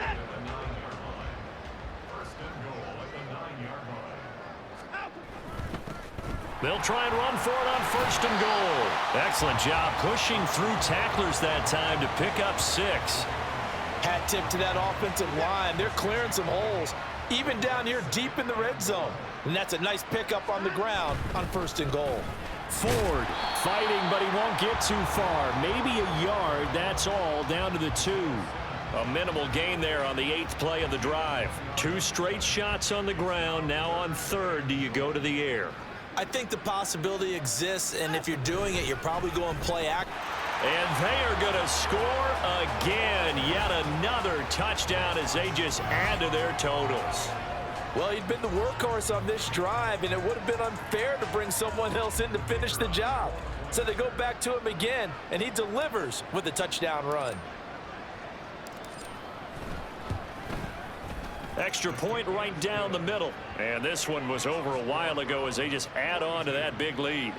They'll try and run for it on 1st and goal. Excellent job pushing through tacklers that time to pick up 6. Hat tip to that offensive line. They're clearing some holes, even down here deep in the red zone. And that's a nice pickup on the ground on 1st and goal. Ford fighting, but he won't get too far. Maybe a yard, that's all, down to the 2. A minimal gain there on the 8th play of the drive. 2 straight shots on the ground. Now on 3rd, do you go to the air? I think the possibility exists, and if you're doing it, you're probably going play act. And they are going to score again. Yet another touchdown as they just add to their totals. Well, he'd been the workhorse on this drive, and it would have been unfair to bring someone else in to finish the job. So they go back to him again, and he delivers with a touchdown run. Extra point right down the middle. And this one was over a while ago as they just add on to that big lead.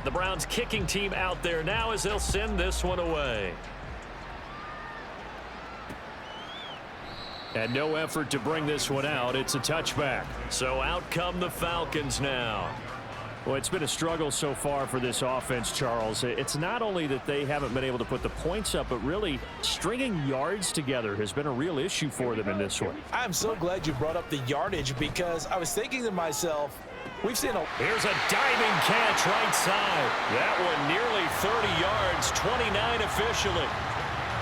The Browns kicking team out there now as they'll send this one away. And no effort to bring this one out. It's a touchback. So out come the Falcons now. Well, it's been a struggle so far for this offense, Charles. It's not only that they haven't been able to put the points up, but really stringing yards together has been a real issue for them in this one. I'm so glad you brought up the yardage because I was thinking to myself, we've seen a... Here's a diving catch right side. That one nearly 30 yards, 29 officially.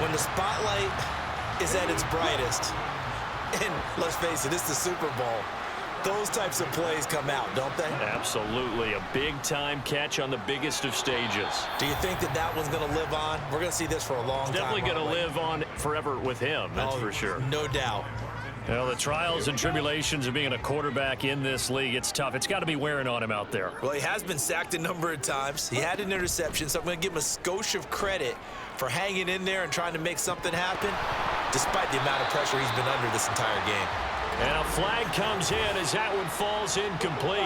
When the spotlight is at its brightest, and let's face it, it's the Super Bowl, those types of plays come out, don't they? Absolutely. A big-time catch on the biggest of stages. Do you think that that one's going to live on? We're going to see this for a long time. Definitely going to live on forever with him, that's for sure. No doubt. Well, the trials and tribulations of being a quarterback in this league, it's tough. It's got to be wearing on him out there. Well, he has been sacked a number of times. He had an interception, so I'm going to give him a skosh of credit for hanging in there and trying to make something happen, despite the amount of pressure he's been under this entire game. And a flag comes in as that one falls incomplete.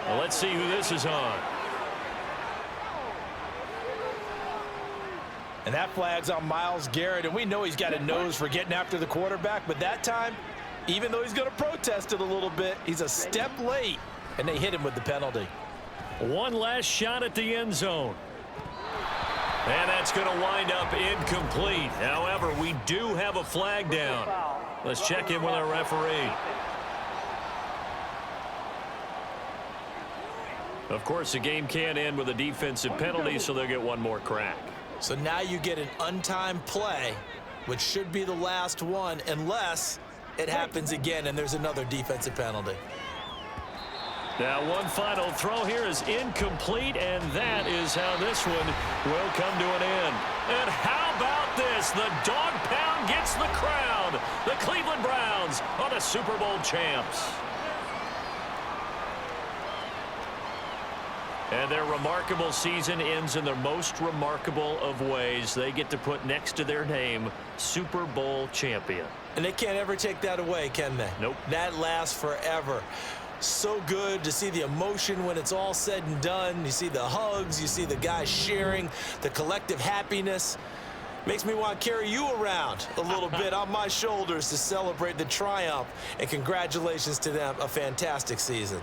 Well, let's see who this is on. And that flag's on Myles Garrett, and we know he's got a nose for getting after the quarterback, but that time, even though he's going to protest it a little bit, he's a step late, and they hit him with the penalty. One last shot at the end zone. And that's going to wind up incomplete. However, we do have a flag down. Let's check in with our referee. Of course, the game can't end with a defensive penalty, so they'll get one more crack. So now you get an untimed play, which should be the last one, unless it happens again and there's another defensive penalty. Now, one final throw here is incomplete, and that is how this one will come to an end. And how about this? The dog pound gets the crown. The Cleveland Browns are the Super Bowl champs. And their remarkable season ends in their most remarkable of ways. They get to put next to their name, Super Bowl champion. And they can't ever take that away, can they? Nope. That lasts forever. So good to see the emotion when it's all said and done. You see the hugs, you see the guys sharing, the collective happiness. Makes me want to carry you around a little bit on my shoulders to celebrate the triumph. And congratulations to them, a fantastic season.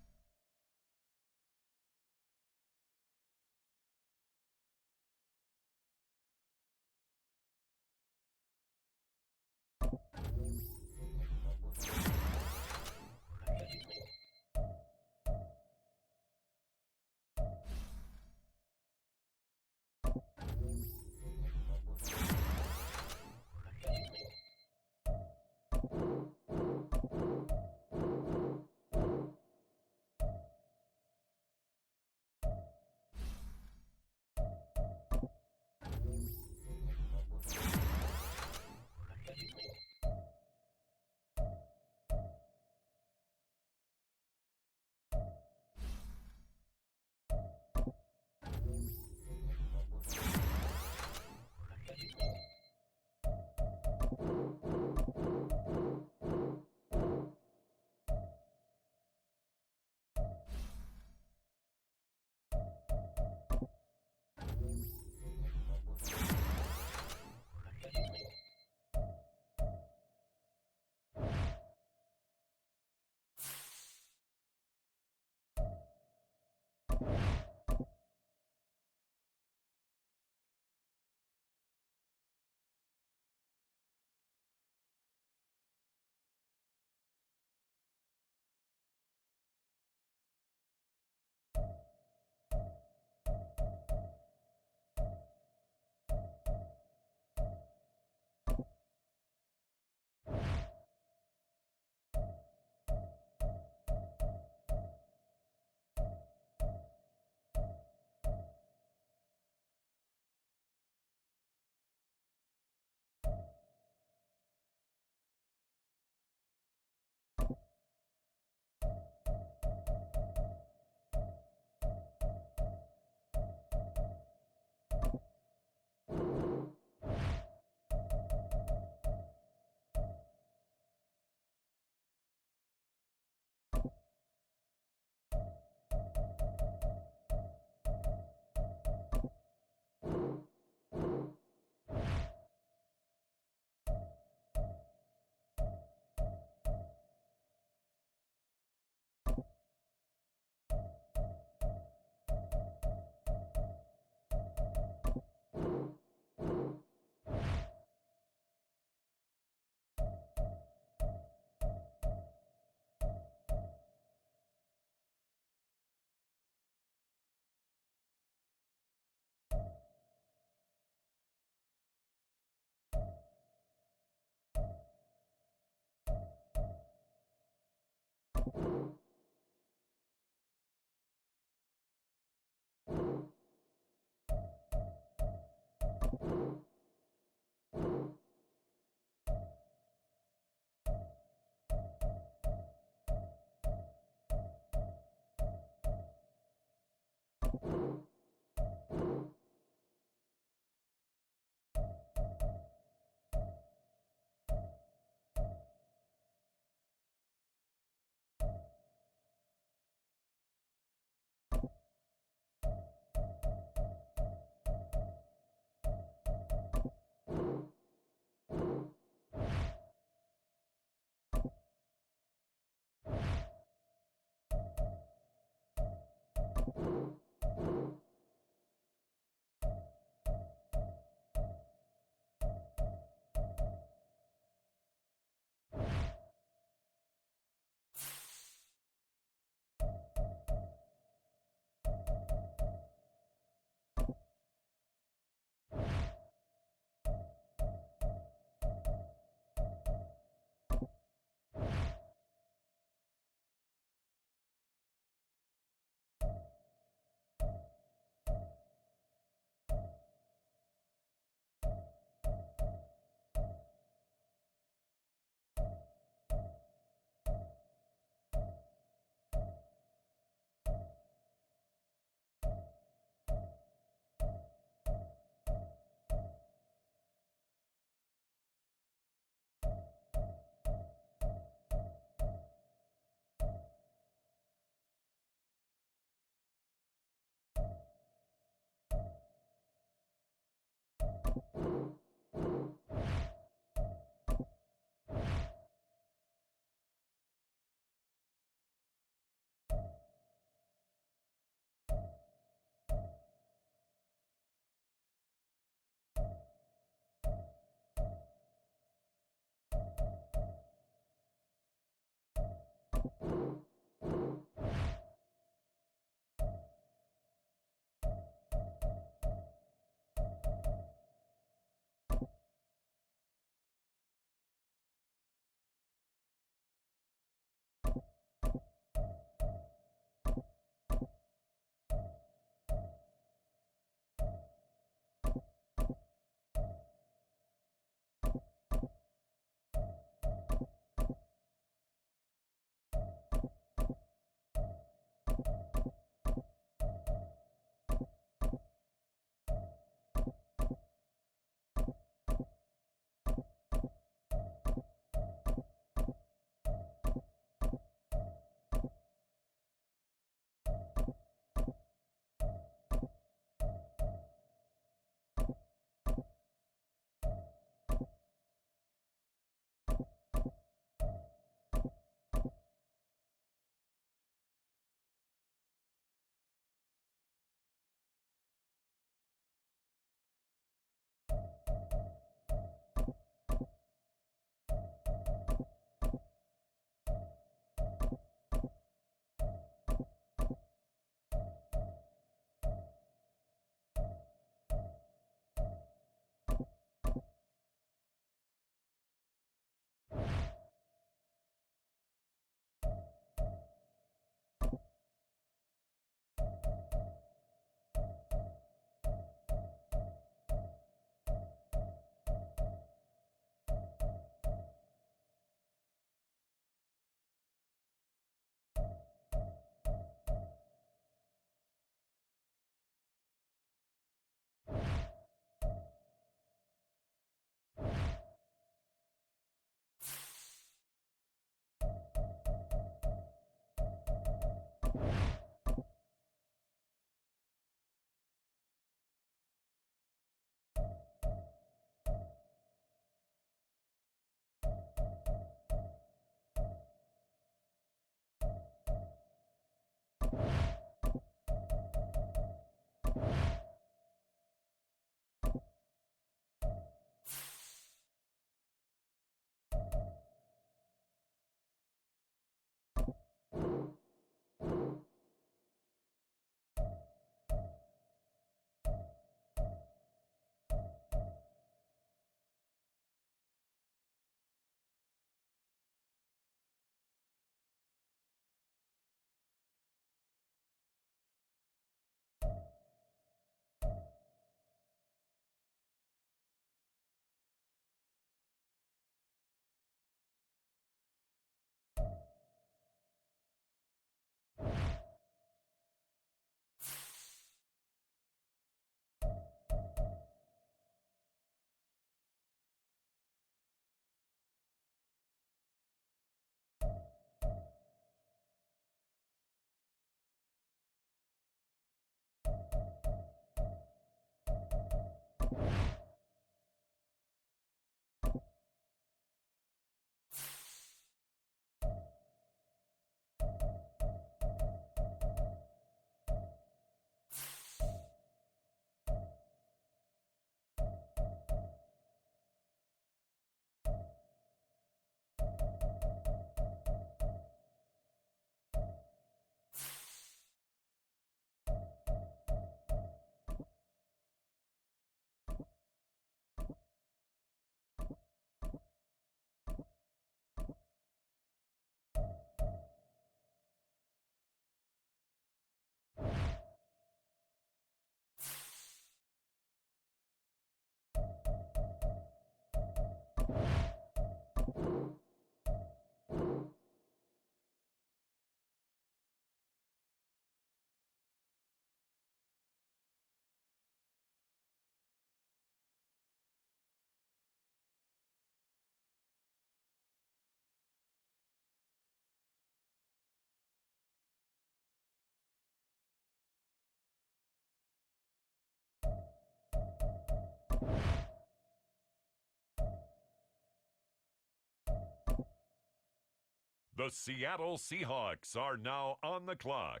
The Seattle Seahawks are now on the clock.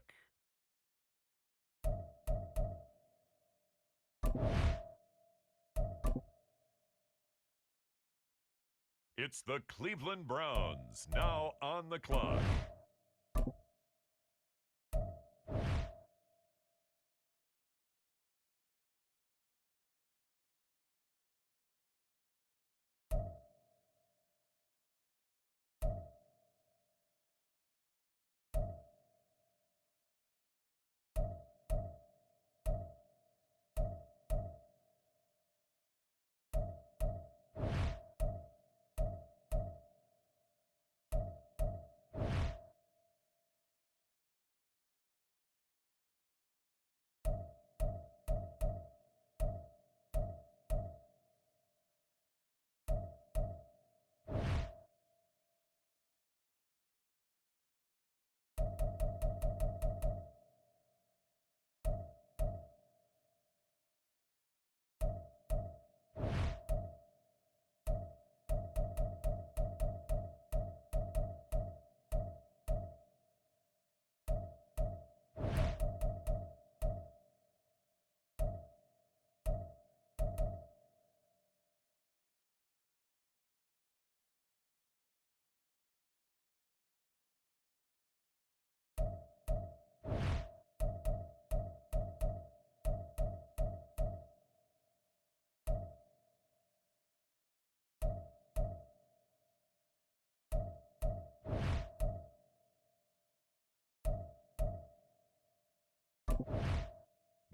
It's the Cleveland Browns now on the clock.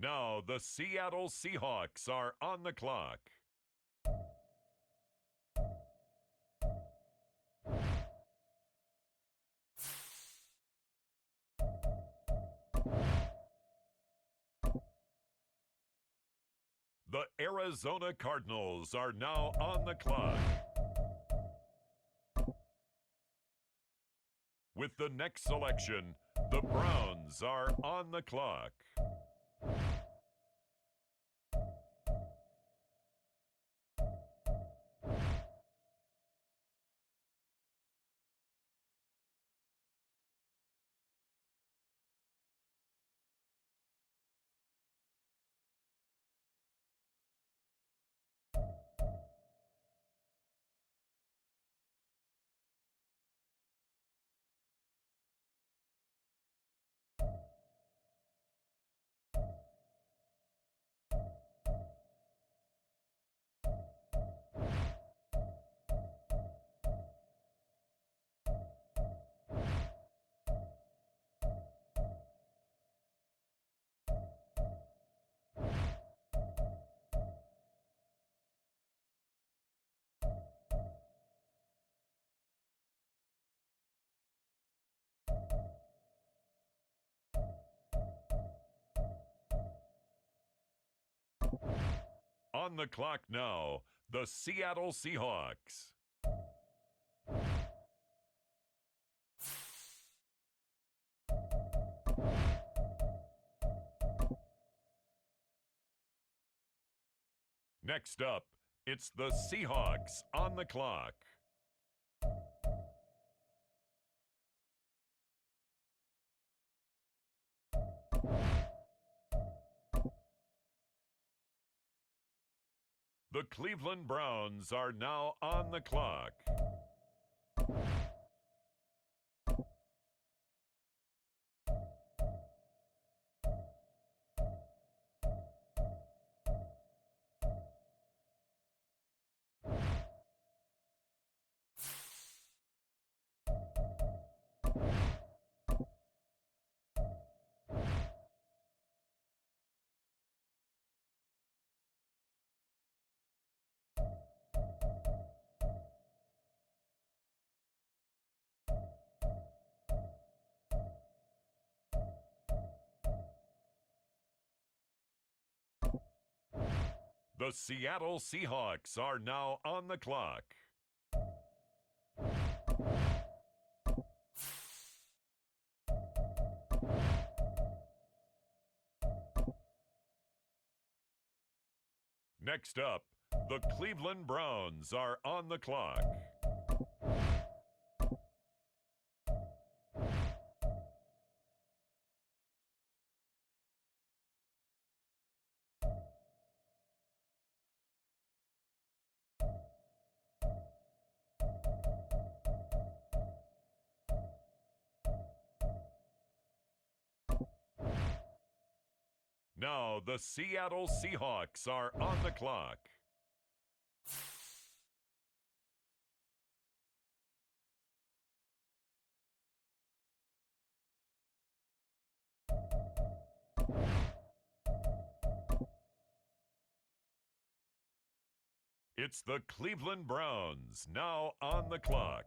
Now the Seattle Seahawks are on the clock. The Arizona Cardinals are now on the clock. With the next selection, the Browns are on the clock. On the clock now, the Seattle Seahawks. Next up, it's the Seahawks on the clock. The Cleveland Browns are now on the clock. The Seattle Seahawks are now on the clock. Next up, the Cleveland Browns are on the clock. Now the Seattle Seahawks are on the clock. It's the Cleveland Browns now on the clock.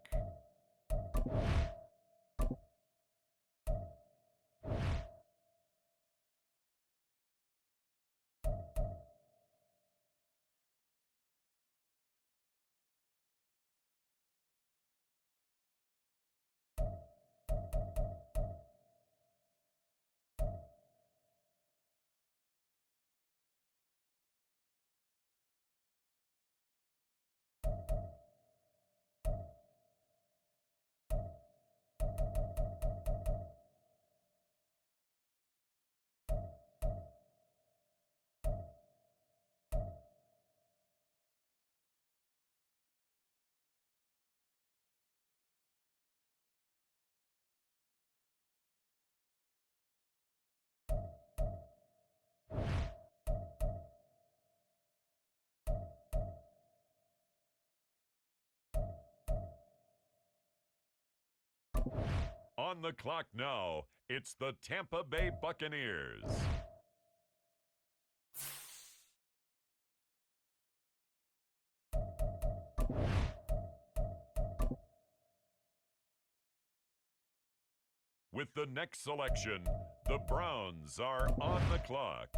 On the clock now, it's the Tampa Bay Buccaneers. With the next selection, the Browns are on the clock.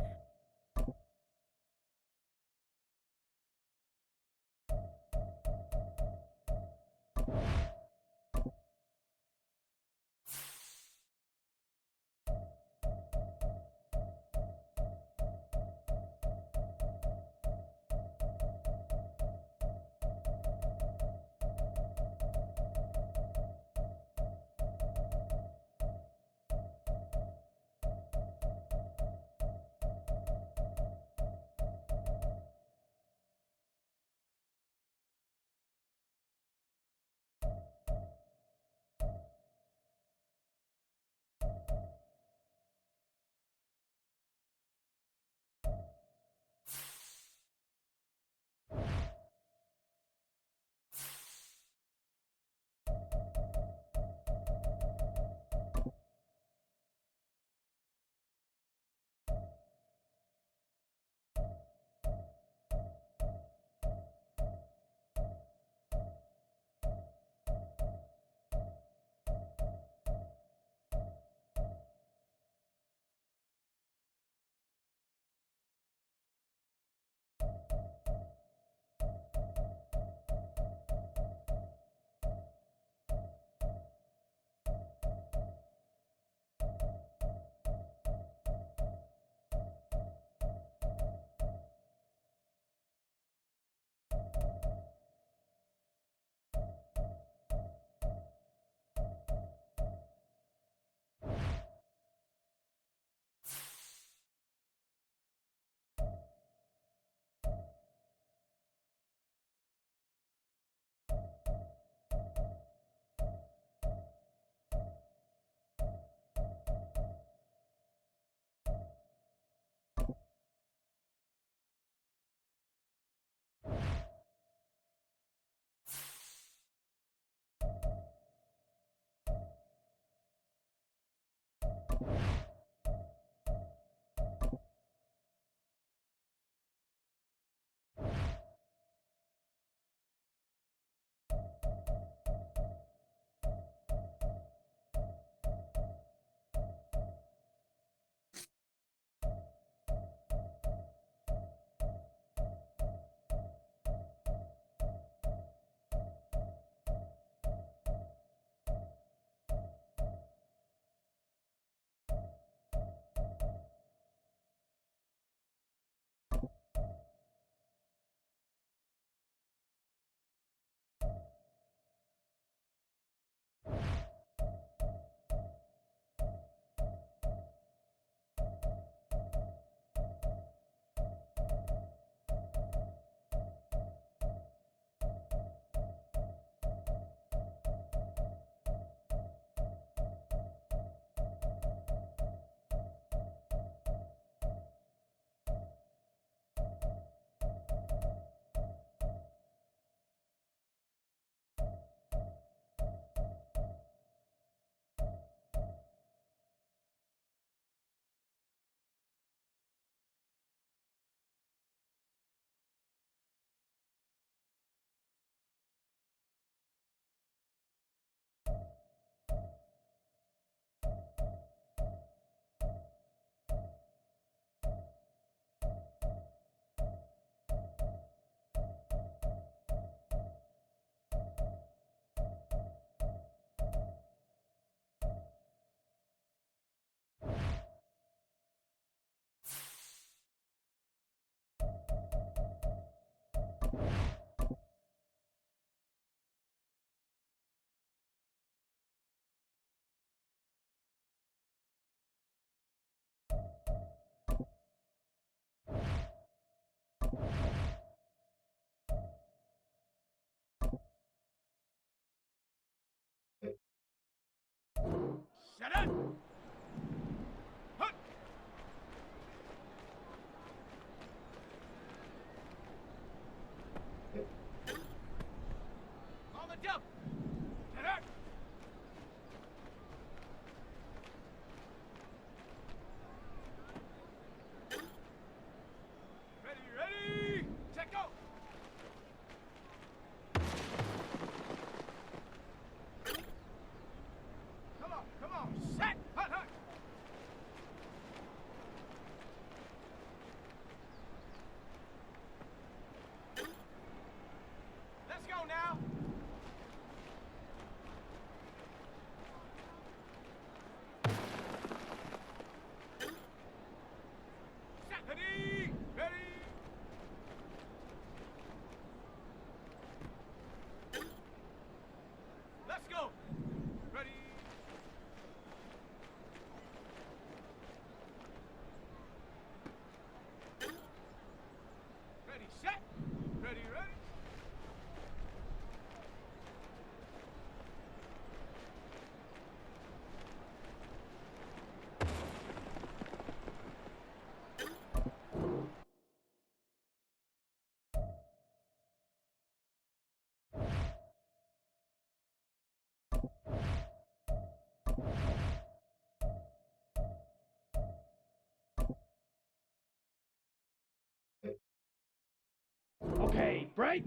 break,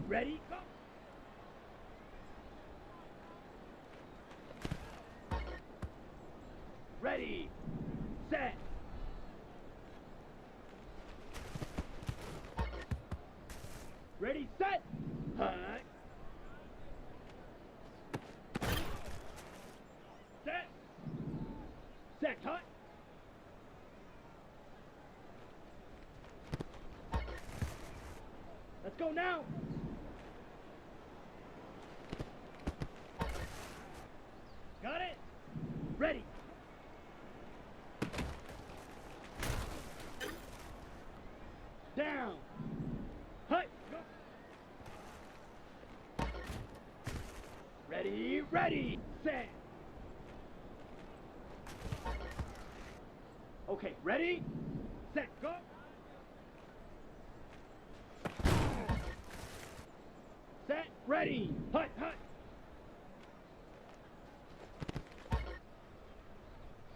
ready, go. Ready, set. Ready, set, hut. Set, set, hut. Let's go now. Got it. Ready. Down. Hut. Go. Ready, ready, set. Okay, ready, set, go. Set, ready, hut, hut.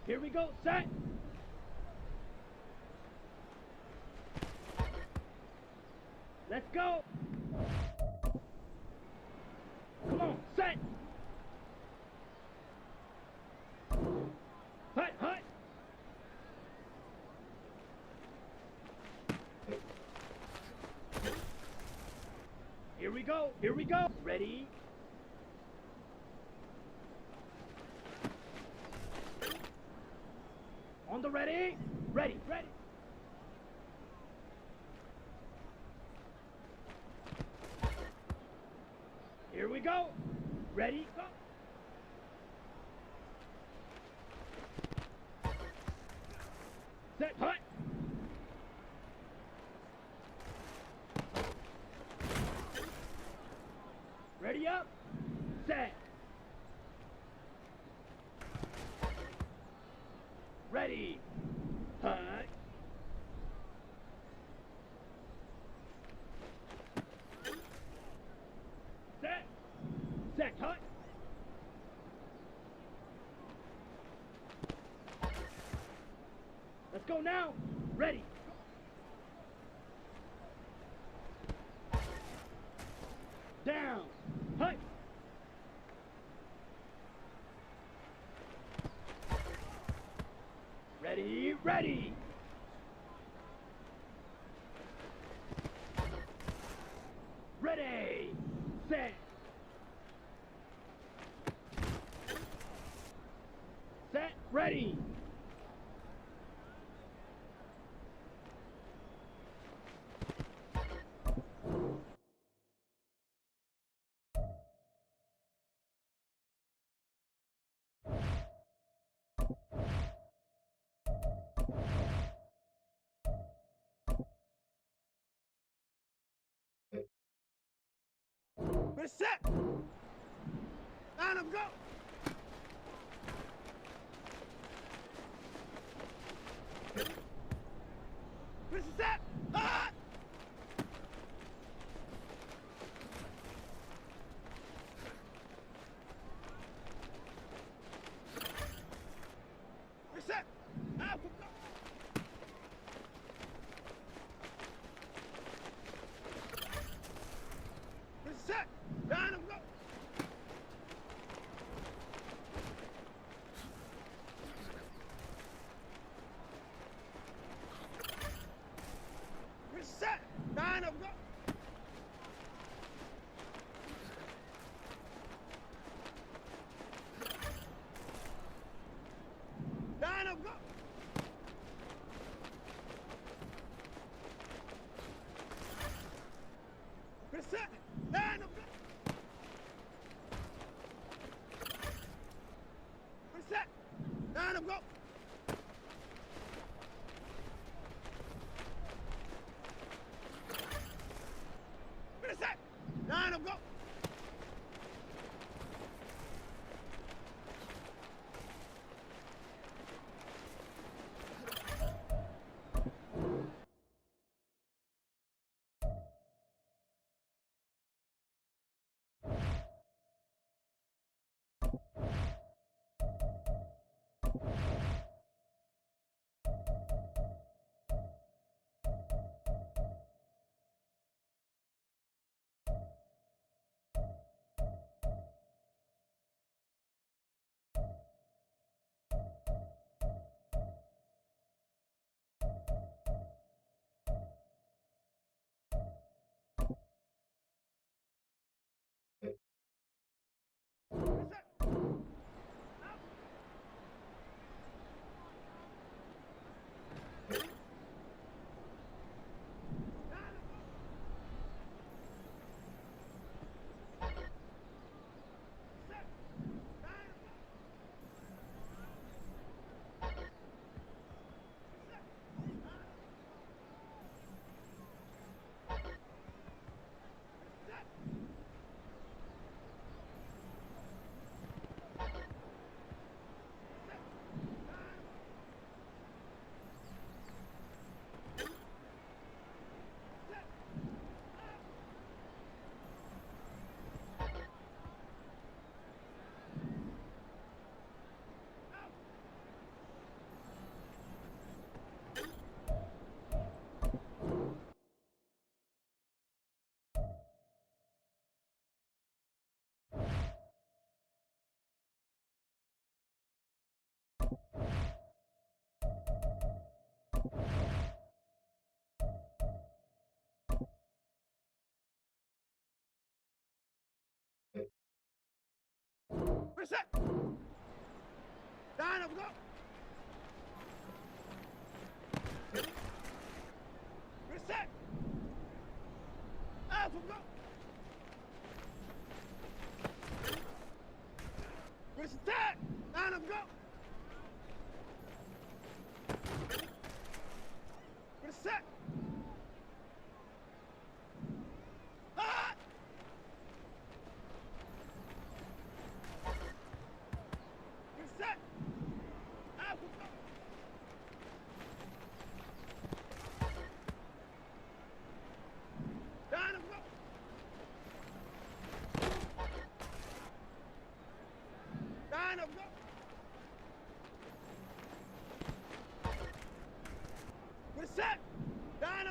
Here we go, set. Let's go. Come on, set. Hut, hut. Here we go, here we go. Ready? On the ready? Ready, ready. Here we go. Ready, go. Set, hut. Ready up, set. Ready, hut. Set, set, hut. Let's go now, ready. Down, hut. Ready, ready. Ready, set. Set, ready. We're set. Line up, go. We're set. Ah! We're set. Line up, go. We're set. Line up, go. We're set. Line up, go. Line up, go. We're set. Line up, go. We're set. Line up, go. We're set. Line up, go. set. Line up, go. Ready, set. Out, go. Ready, set. Line up, go. Ready, set. Ah! Ready, set. Out, go. Line up, go. Line up, go. Ready, set. Line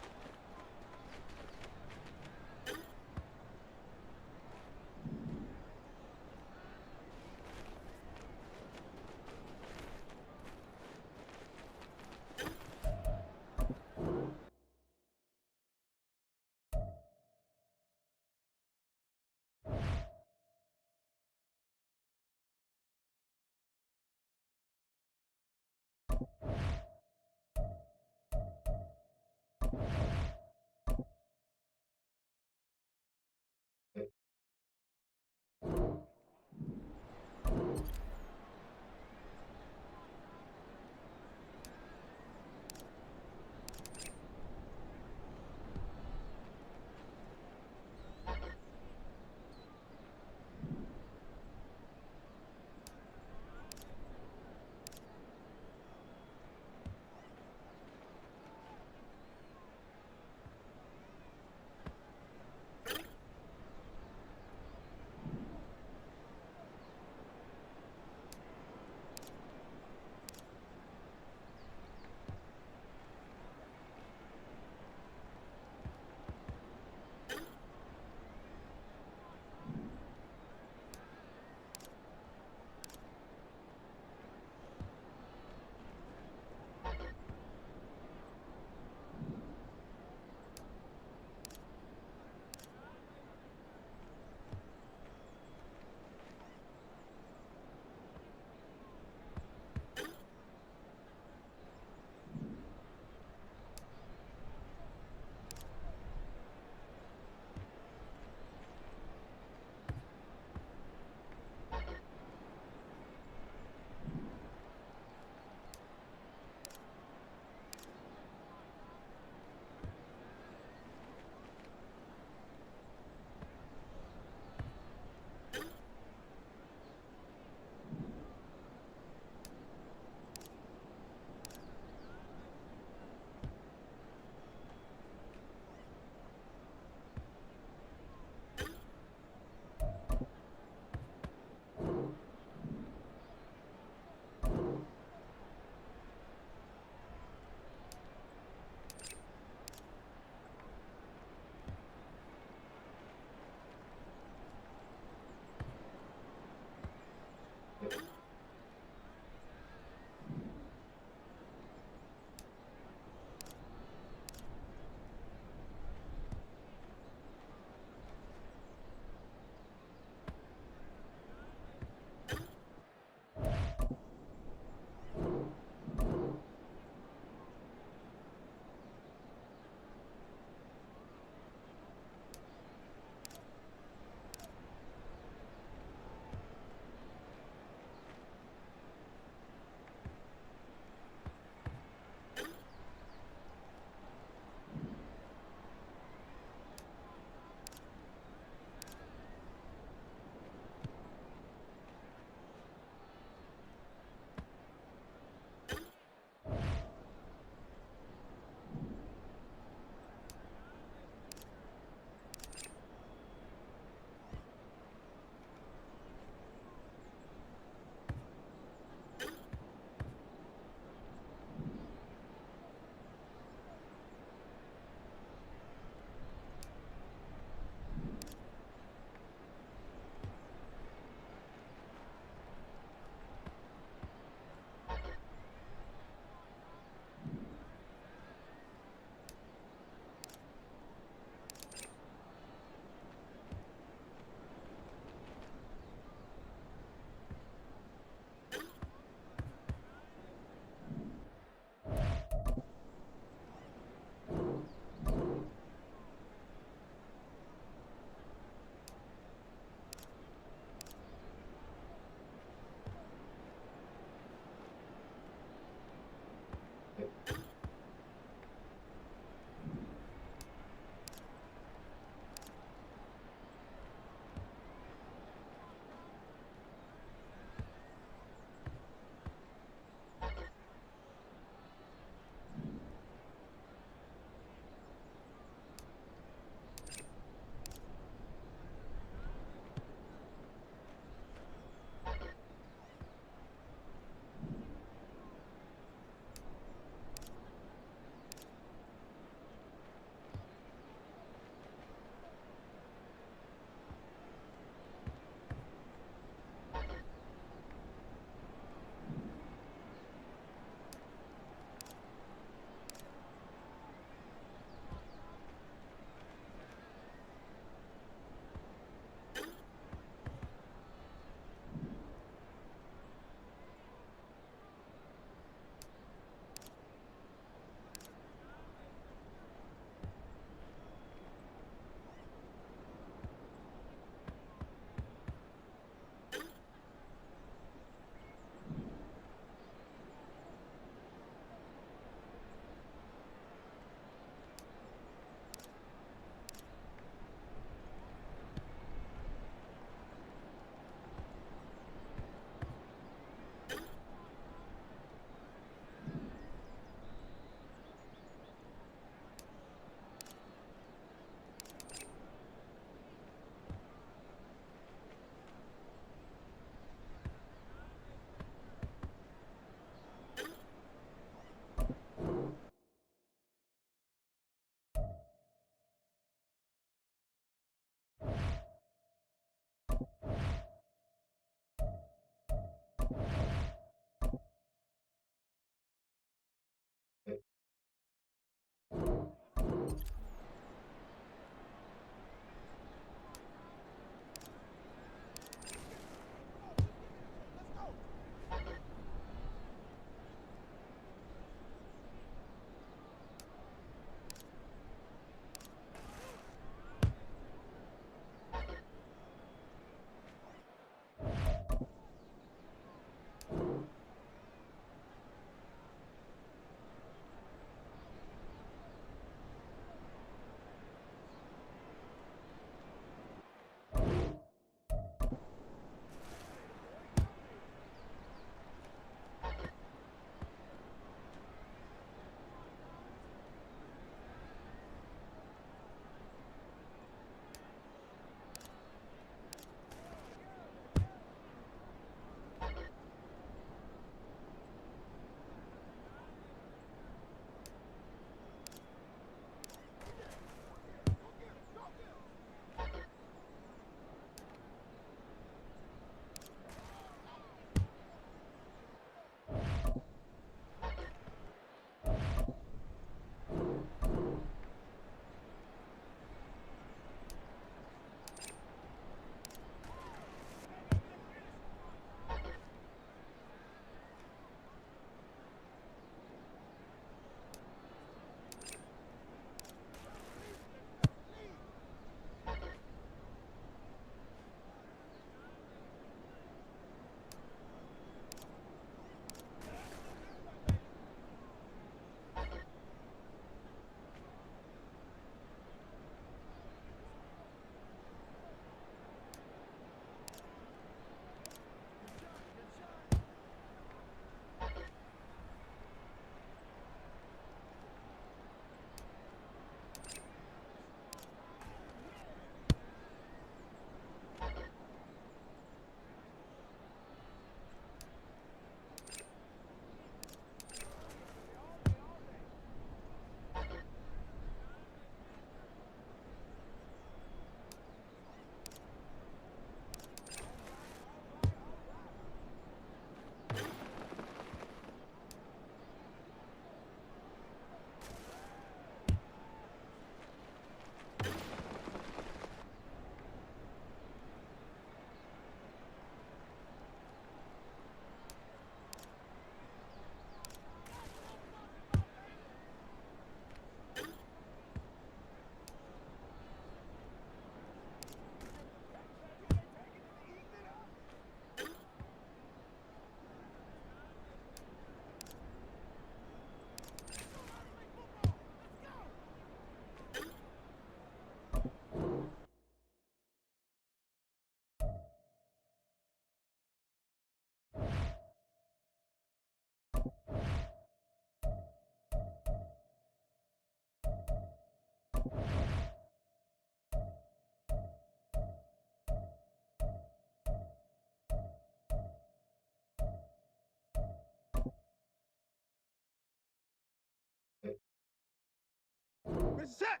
Reset.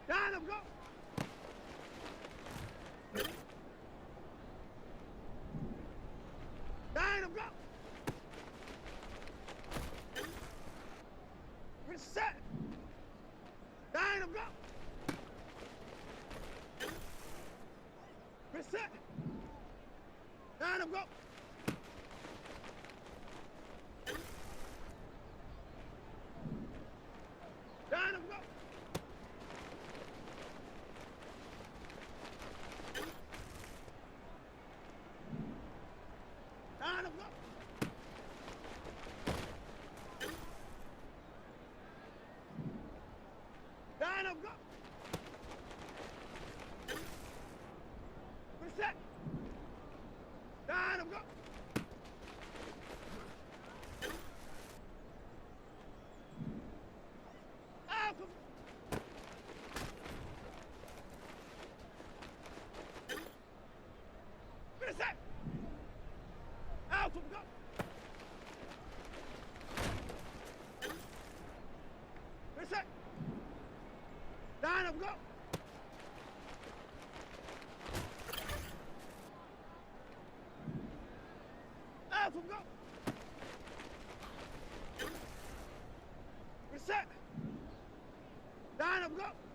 Line up, go. Line up, go. Reset. Line up, go. Reset. Line up, go. Line up, go. Line up, go. Line up, go. Reset. Line up, go. Alpha. Reset. Alpha, go. Reset. Line up, go. Alpha, go. Reset. Line up, go.